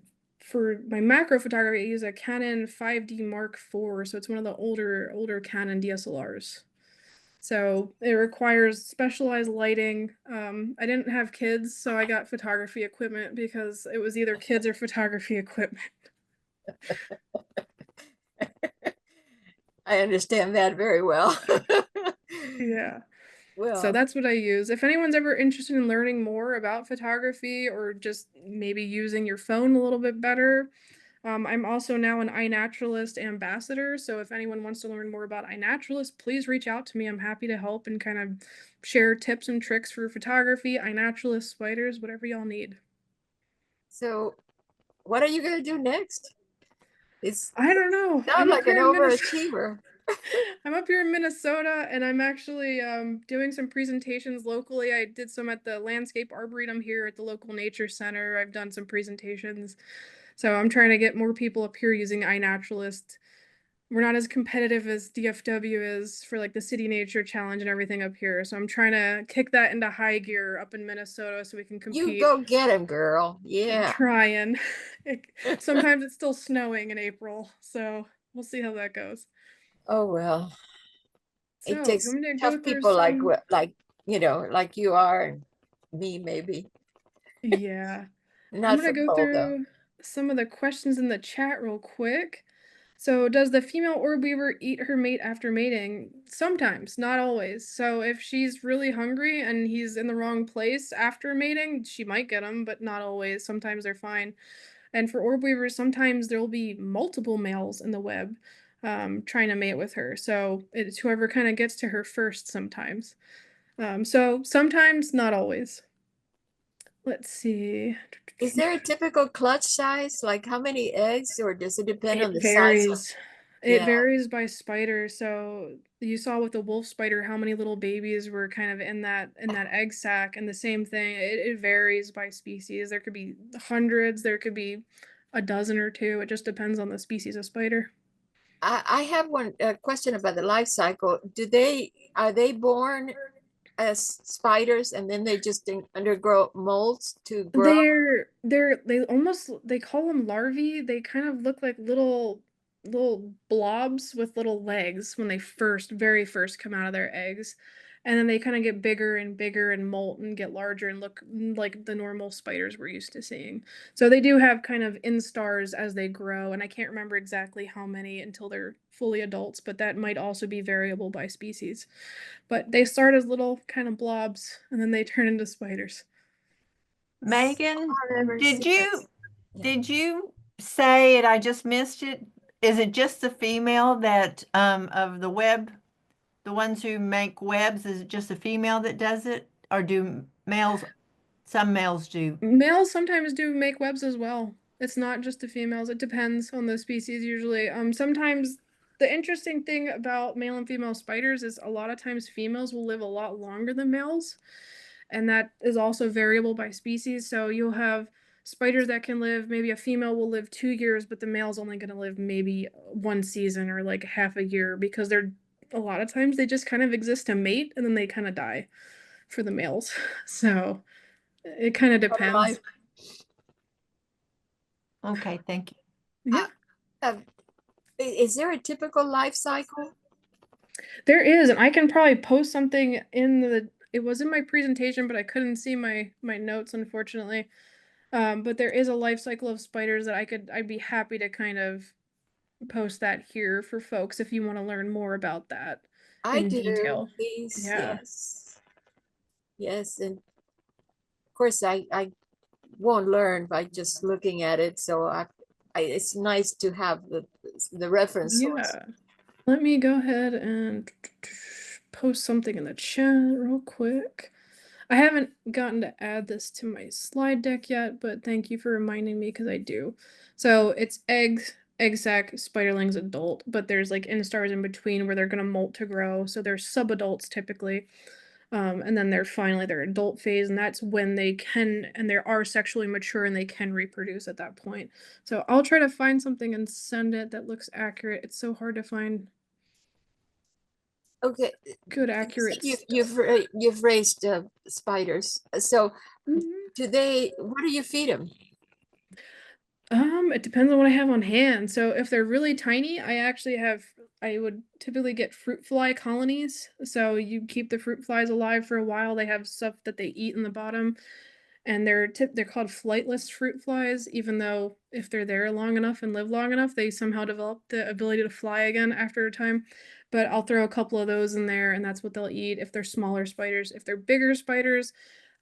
for my macro photography, I use a Canon 5D Mark IV, so it's one of the older Canon DSLRs. So it requires specialized lighting. I didn't have kids, so I got photography equipment because it was either kids or photography equipment. I understand that very well. Yeah. So Well, that's what I use. If anyone's ever interested in learning more about photography or just maybe using your phone a little bit better, I'm also now an iNaturalist ambassador. So if anyone wants to learn more about iNaturalist, please reach out to me. I'm happy to help and kind of share tips and tricks for photography, iNaturalist, spiders, whatever y'all need. so what are you going to do next? It's I don't know. not I'm up like an here in Minnesota. overachiever. I'm up here in Minnesota, and I'm actually doing some presentations locally. I did some at the Landscape Arboretum here at the local nature center. I've done some presentations. So I'm trying to get more people up here using iNaturalist. We're not as competitive as DFW is for like the City Nature Challenge and everything up here. So I'm trying to kick that into high gear up in Minnesota so we can You compete. go get him, girl. I'm Yeah. trying. Sometimes it's still snowing in April, so we'll see how that goes. Oh, well, So it takes I'm gonna tough go through people like some. like like you are and me maybe. Yeah. I'm Not gonna for go cold though. through some of the questions in the chat real quick. So, does the female orb weaver eat her mate after mating? Sometimes, not always. So, if she's really hungry and he's in the wrong place after mating, she might get him, but not always. Sometimes they're fine. And for orb weavers, sometimes there will be multiple males in the web trying to mate with her. So, it's whoever kind of gets to her first sometimes. So, sometimes, not always. Let's see. Is there a typical clutch size? Like how many eggs, or does it depend on It the size of? varies. It Yeah. varies by spider. So you saw with the wolf spider how many little babies were kind of in that egg sac, and the same thing. It varies by species. There could be hundreds. There could be a dozen or two. It just depends on the species of spider. I have one question about the life cycle. Are they born as spiders and then they just undergo molds to grow? They call them larvae. They kind of look like little blobs with little legs when they very first come out of their eggs. And then they kind of get bigger and bigger and molt and get larger and look like the normal spiders we're used to seeing. So they do have kind of instars as they grow, and I can't remember exactly how many until they're fully adults, but that might also be variable by species. But they start as little kind of blobs and then they turn into spiders. Megan, I've never did seen you this. Yeah. did you say it? I just missed it. Is it just the female that of the web, the ones who make webs, is it just the female that does it? Or do males, some males do? Males sometimes do make webs as well. It's not just the females. It depends on the species usually. Sometimes the interesting thing about male and female spiders is a lot of times females will live a lot longer than males, and that is also variable by species. So you'll have spiders that can live, maybe a female will live 2 years, but the male's only going to live maybe one season or like half a year because they're a lot of times they just kind of exist to mate and then they kind of die for the males. So it kind of Part of depends. life. Okay, thank you. Yeah. Is there a typical life cycle? There is, and I can probably post something in it was in my presentation, but I couldn't see my notes, unfortunately. But there is a life cycle of spiders that I'd be happy to kind of post that here for folks if you want to learn more about that I in do, detail. please. Yeah. Yes. Yes, and of course I won't learn by just looking at it. So it's nice to have the reference source. Yeah. Let me go ahead and post something in the chat real quick. I haven't gotten to add this to my slide deck yet, but thank you for reminding me because I do. So it's eggs, egg sac, spiderlings, adult, but there's like instars in between where they're going to molt to grow. So they're subadults typically. And then they're finally their adult phase, and that's when they can, and they are sexually mature and they can reproduce at that point. So I'll try to find something and send it that looks accurate. It's so hard to find Okay, good, accurate you've raised spiders. So Mhm. what do you feed them? It depends on what I have on hand. So if they're really tiny, I would typically get fruit fly colonies. So you keep the fruit flies alive for a while. They have stuff that they eat in the bottom, and they're called flightless fruit flies, even though if they're there long enough and live long enough, they somehow develop the ability to fly again after a time. But I'll throw a couple of those in there, and that's what they'll eat if they're smaller spiders. If they're bigger spiders,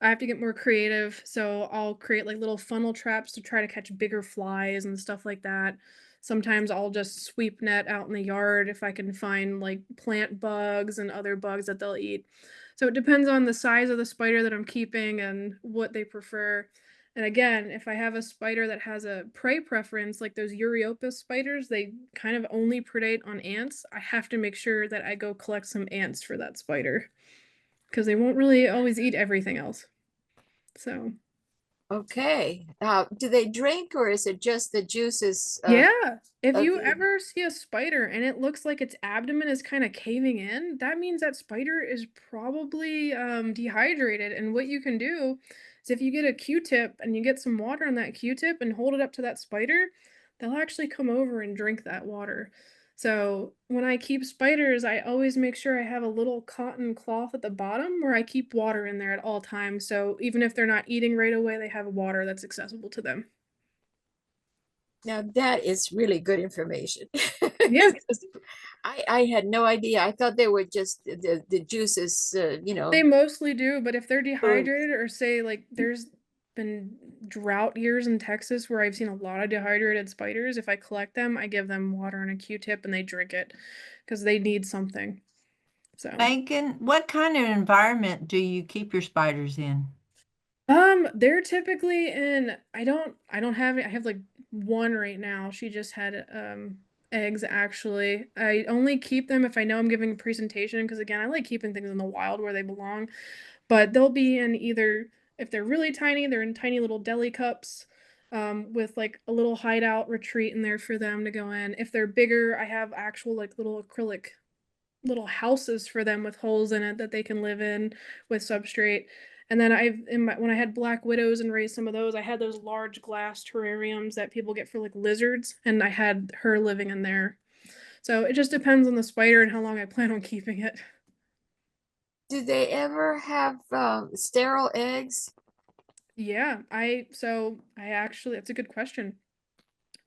I have to get more creative, so I'll create like little funnel traps to try to catch bigger flies and stuff like that. Sometimes I'll just sweep net out in the yard if I can find like plant bugs and other bugs that they'll eat. So it depends on the size of the spider that I'm keeping and what they prefer. And again, if I have a spider that has a prey preference, like those Euryopus spiders, they kind of only predate on ants. I have to make sure that I go collect some ants for that spider because they won't really always eat everything else. So Okay. Do they drink or is it just the juices? yeah, if you Okay. ever see a spider and it looks like its abdomen is kind of caving in, that means that spider is probably dehydrated. And what you can do is if you get a Q-tip and you get some water on that Q-tip and hold it up to that spider, they'll actually come over and drink that water. So when I keep spiders, I always make sure I have a little cotton cloth at the bottom where I keep water in there at all times. So even if they're not eating right away, they have water that's accessible to them. Now that is really good information. Yeah. I had no idea. I thought they were just the juices, They mostly do, but if they're dehydrated or say like there's been drought years in Texas where I've seen a lot of dehydrated spiders, if I collect them, I give them water and a Q-tip and they drink it because they need something. So, Megan, what kind of environment do you keep your spiders in? they're typically in, I don't have it. I have like one right now. She just had eggs actually. I only keep them if I know I'm giving a presentation because again, I like keeping things in the wild where they belong. But they'll be in either, if they're really tiny, they're in tiny little deli cups with like a little hideout retreat in there for them to go in. If they're bigger, I have actual like little acrylic little houses for them with holes in it that they can live in with substrate. And then when I had black widows and raised some of those, I had those large glass terrariums that people get for like lizards, and I had her living in there. So it just depends on the spider and how long I plan on keeping it. Do they ever have sterile eggs? Yeah, I actually, that's a good question.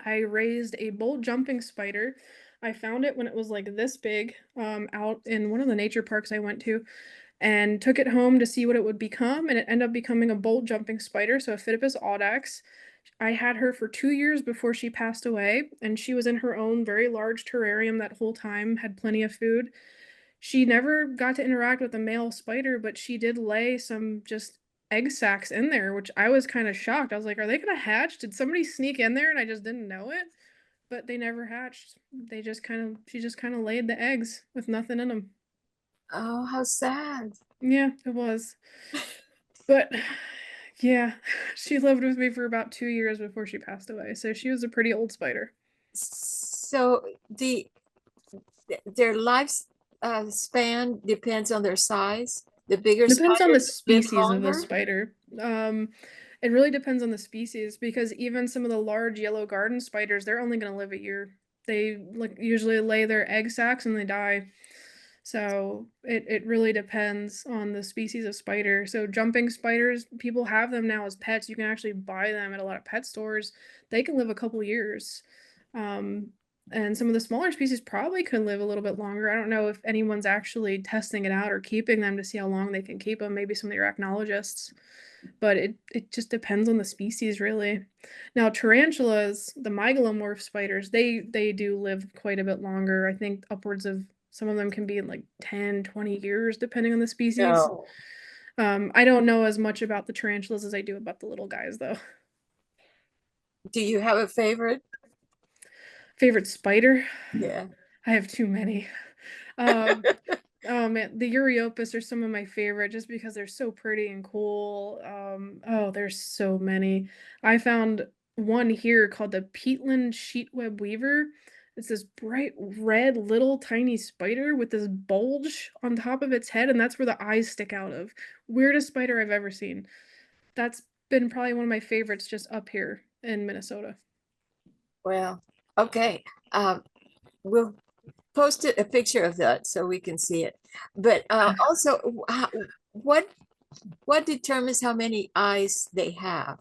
I raised a bolt jumping spider. I found it when it was like this big, out in one of the nature parks I went to, and took it home to see what it would become, and it ended up becoming a bolt jumping spider, so a Phidippus audax. I had her for 2 years before she passed away, and she was in her own very large terrarium that whole time, had plenty of food. She never got to interact with a male spider, but she did lay some just egg sacs in there, which I was kind of shocked. I was like, are they gonna hatch? Did somebody sneak in there and I just didn't know it? But they never hatched. She just kind of laid the eggs with nothing in them. Oh, how sad. Yeah, it was. But yeah, she lived with me for about 2 years before she passed away. So she was a pretty old spider. So their life span depends on their size. The bigger Depends on the spiders live species of the longer. spider. It really depends on the species because even some of the large yellow garden spiders, they're only going to live a year. They like usually lay their egg sacs and they die. So it really depends on the species of spider. So jumping spiders, people have them now as pets. You can actually buy them at a lot of pet stores. They can live a couple years. Um, and some of the smaller species probably could live a little bit longer. I don't know if anyone's actually testing it out or keeping them to see how long they can keep them. Maybe some of the arachnologists, but it just depends on the species really. Now tarantulas, the mygalomorph spiders, they do live quite a bit longer. I think upwards of some of them can be in like 10, 20 years depending on the species. No. I don't know as much about the tarantulas as I do about the little guys though. Do you have a favorite? Favorite spider? Yeah. I have too many. Um, oh man, the Euryopus are some of my favorite just because they're so pretty and cool. Oh, there's so many. I found one here called the peatland sheetweb weaver. It's this bright red little tiny spider with this bulge on top of its head, and that's where the eyes stick out of. Weirdest spider I've ever seen. That's been probably one of my favorites just up here in Minnesota. Well, okay. We'll post a picture of that so we can see it. But also, what determines how many eyes they have?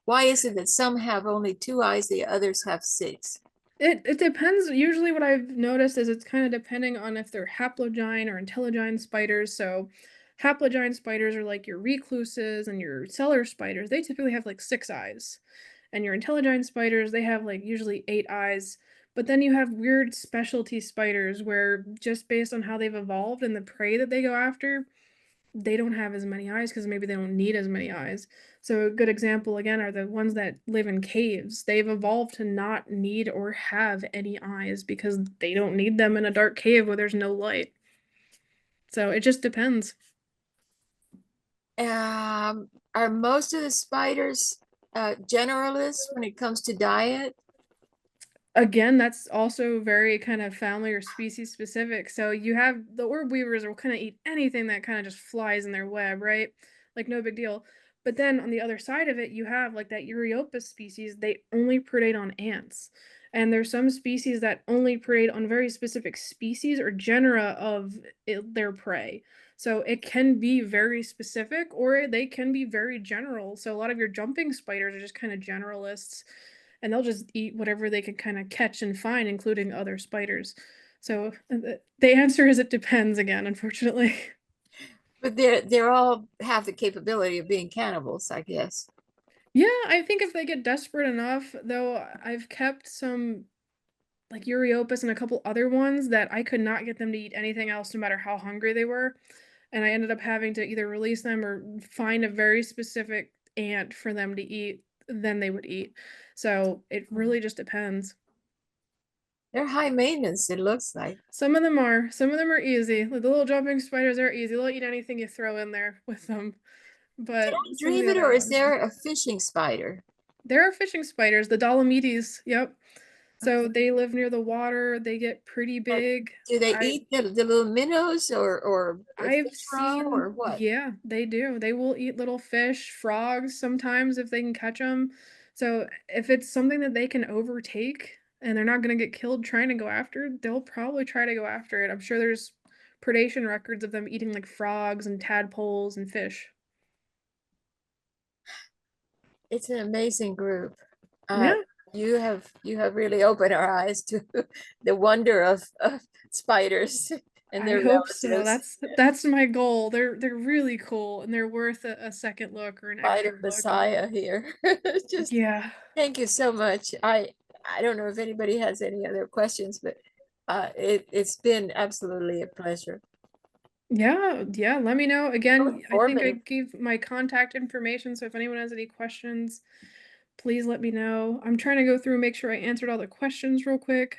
Why is it that some have only 2 eyes, the others have 6? It depends. Usually what I've noticed is it's kind of depending on if they're haplogyne or intelligyne spiders. So haplogyne spiders are like your recluses and your cellar spiders. They typically have like 6 eyes. And your intelligyne spiders, they have like usually 8 eyes. But then you have weird specialty spiders where just based on how they've evolved and the prey that they go after, they don't have as many eyes because maybe they don't need as many eyes. So a good example again are the ones that live in caves. They've evolved to not need or have any eyes because they don't need them in a dark cave where there's no light. So it just depends. Are most of the spiders generalists when it comes to diet? Again, that's also very kind of family or species specific. So you have the orb weavers will kind of eat anything that kind of just flies in their web, right? Like no big deal. But then on the other side of it, you have like that Euryopus species, they only predate on ants. And there's some species that only predate on very specific species or genera of their prey. So it can be very specific or they can be very general. So a lot of your jumping spiders are just kind of generalists and they'll just eat whatever they can kind of catch and find, including other spiders. So the answer is it depends again, unfortunately. But they're all have the capability of being cannibals, I guess. Yeah, I think if they get desperate enough, though, I've kept some like Euryopus and a couple other ones that I could not get them to eat anything else, no matter how hungry they were. And I ended up having to either release them or find a very specific ant for them to eat, then they would eat. So it really just depends. They're high maintenance, it looks like. Some of them are. Some of them are easy. Like the little jumping spiders are easy. They'll eat anything you throw in there with them. But some of Dream the it, other or is ones. there a fishing spider? There are fishing spiders, the Dolomites. Yep. So they live near the water. They get pretty big. Do they eat the little minnows or a I've fish roe seen, or what? yeah, they do. They will eat little fish, frogs sometimes if they can catch them. So if it's something that they can overtake and they're not going to get killed trying to go after, they'll probably try to go after it. I'm sure there's predation records of them eating like frogs and tadpoles and fish. It's an amazing group. Yeah, You have really opened our eyes to the wonder of spiders and I their hope so. relatives. That's my goal. They're really cool and they're worth a second look or an extra Spider look. Messiah here. Just Yeah. thank you so much. I don't know if anybody has any other questions, but it's been absolutely a pleasure. Yeah, yeah, let me know. Again, I think I Informative. gave my contact information, so if anyone has any questions, please let me know. I'm trying to go through and make sure I answered all the questions real quick.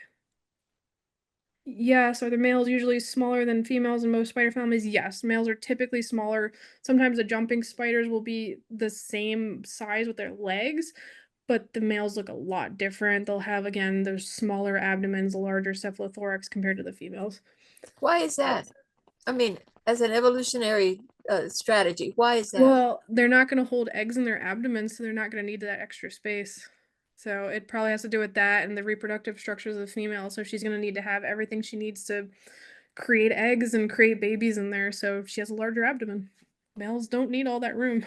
Yeah, so are the males usually smaller than females in most spider families? Yes, males are typically smaller. Sometimes the jumping spiders will be the same size with their legs, but the males look a lot different. They'll have, again, those smaller abdomens, a larger cephalothorax compared to the females. Why is that? I mean, as an evolutionary strategy, why is that? Well, they're not going to hold eggs in their abdomen, so they're not going to need that extra space. So it probably has to do with that and the reproductive structures of the female. So she's going to need to have everything she needs to create eggs and create babies in there. So she has a larger abdomen. Males don't need all that room.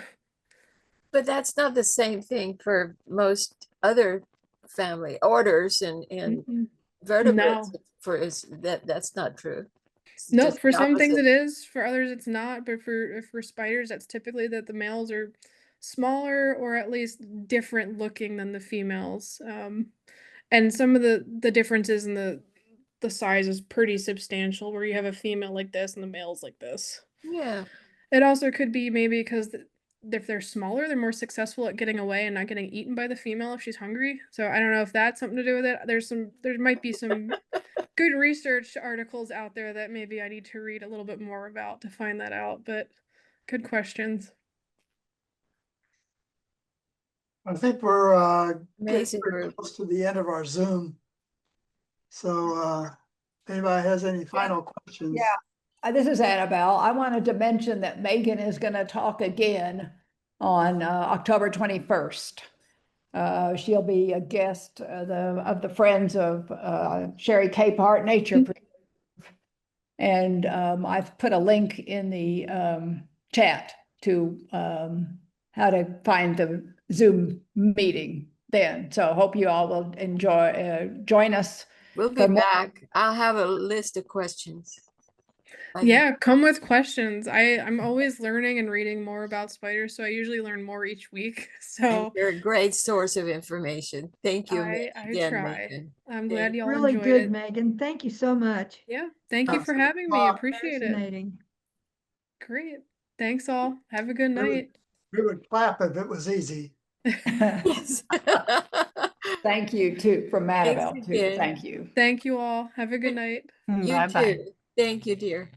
But that's not the same thing for most other family orders and Mm-mm. vertebrates. No. That's not true. It's Nope, just for the some things it opposite. is, for others it's not, but for spiders that's typically that the males are smaller or at least different looking than the females. And some of the differences in the size is pretty substantial where you have a female like this and the male's like this. Yeah. It also could be maybe because if they're smaller, they're more successful at getting away and not getting eaten by the female if she's hungry. So I don't know if that's something to do with it. There might be some good research articles out there that maybe I need to read a little bit more about to find that out, but good questions. I think we're getting Amazing pretty group. close to the end of our Zoom. So if anybody has any final questions? Yeah. This is Annabelle. I wanted to mention that Megan is going to talk again on October 21st. She'll be a guest of the Friends of Sherry Capehart Nature. And I've put a link in the chat to how to find the Zoom meeting then. So I hope you all will join us. We'll be back. I'll have a list of questions. Yeah, come with questions. I'm always learning and reading more about spiders, so I usually learn more each week. So you're a great source of information. Thank you I again, try. Meghan. I'm glad y'all Really enjoyed good, it. Megan. Thank you so much. Yeah, thank you for having me. Appreciate it. Fascinating. Great. Thanks all. Have a good We would- night. We would clap if it was easy. Yes. Thank you too, from Annabelle too. again. Thank you. Thank you all. Have a good night. You Bye-bye. too. Thank you, dear.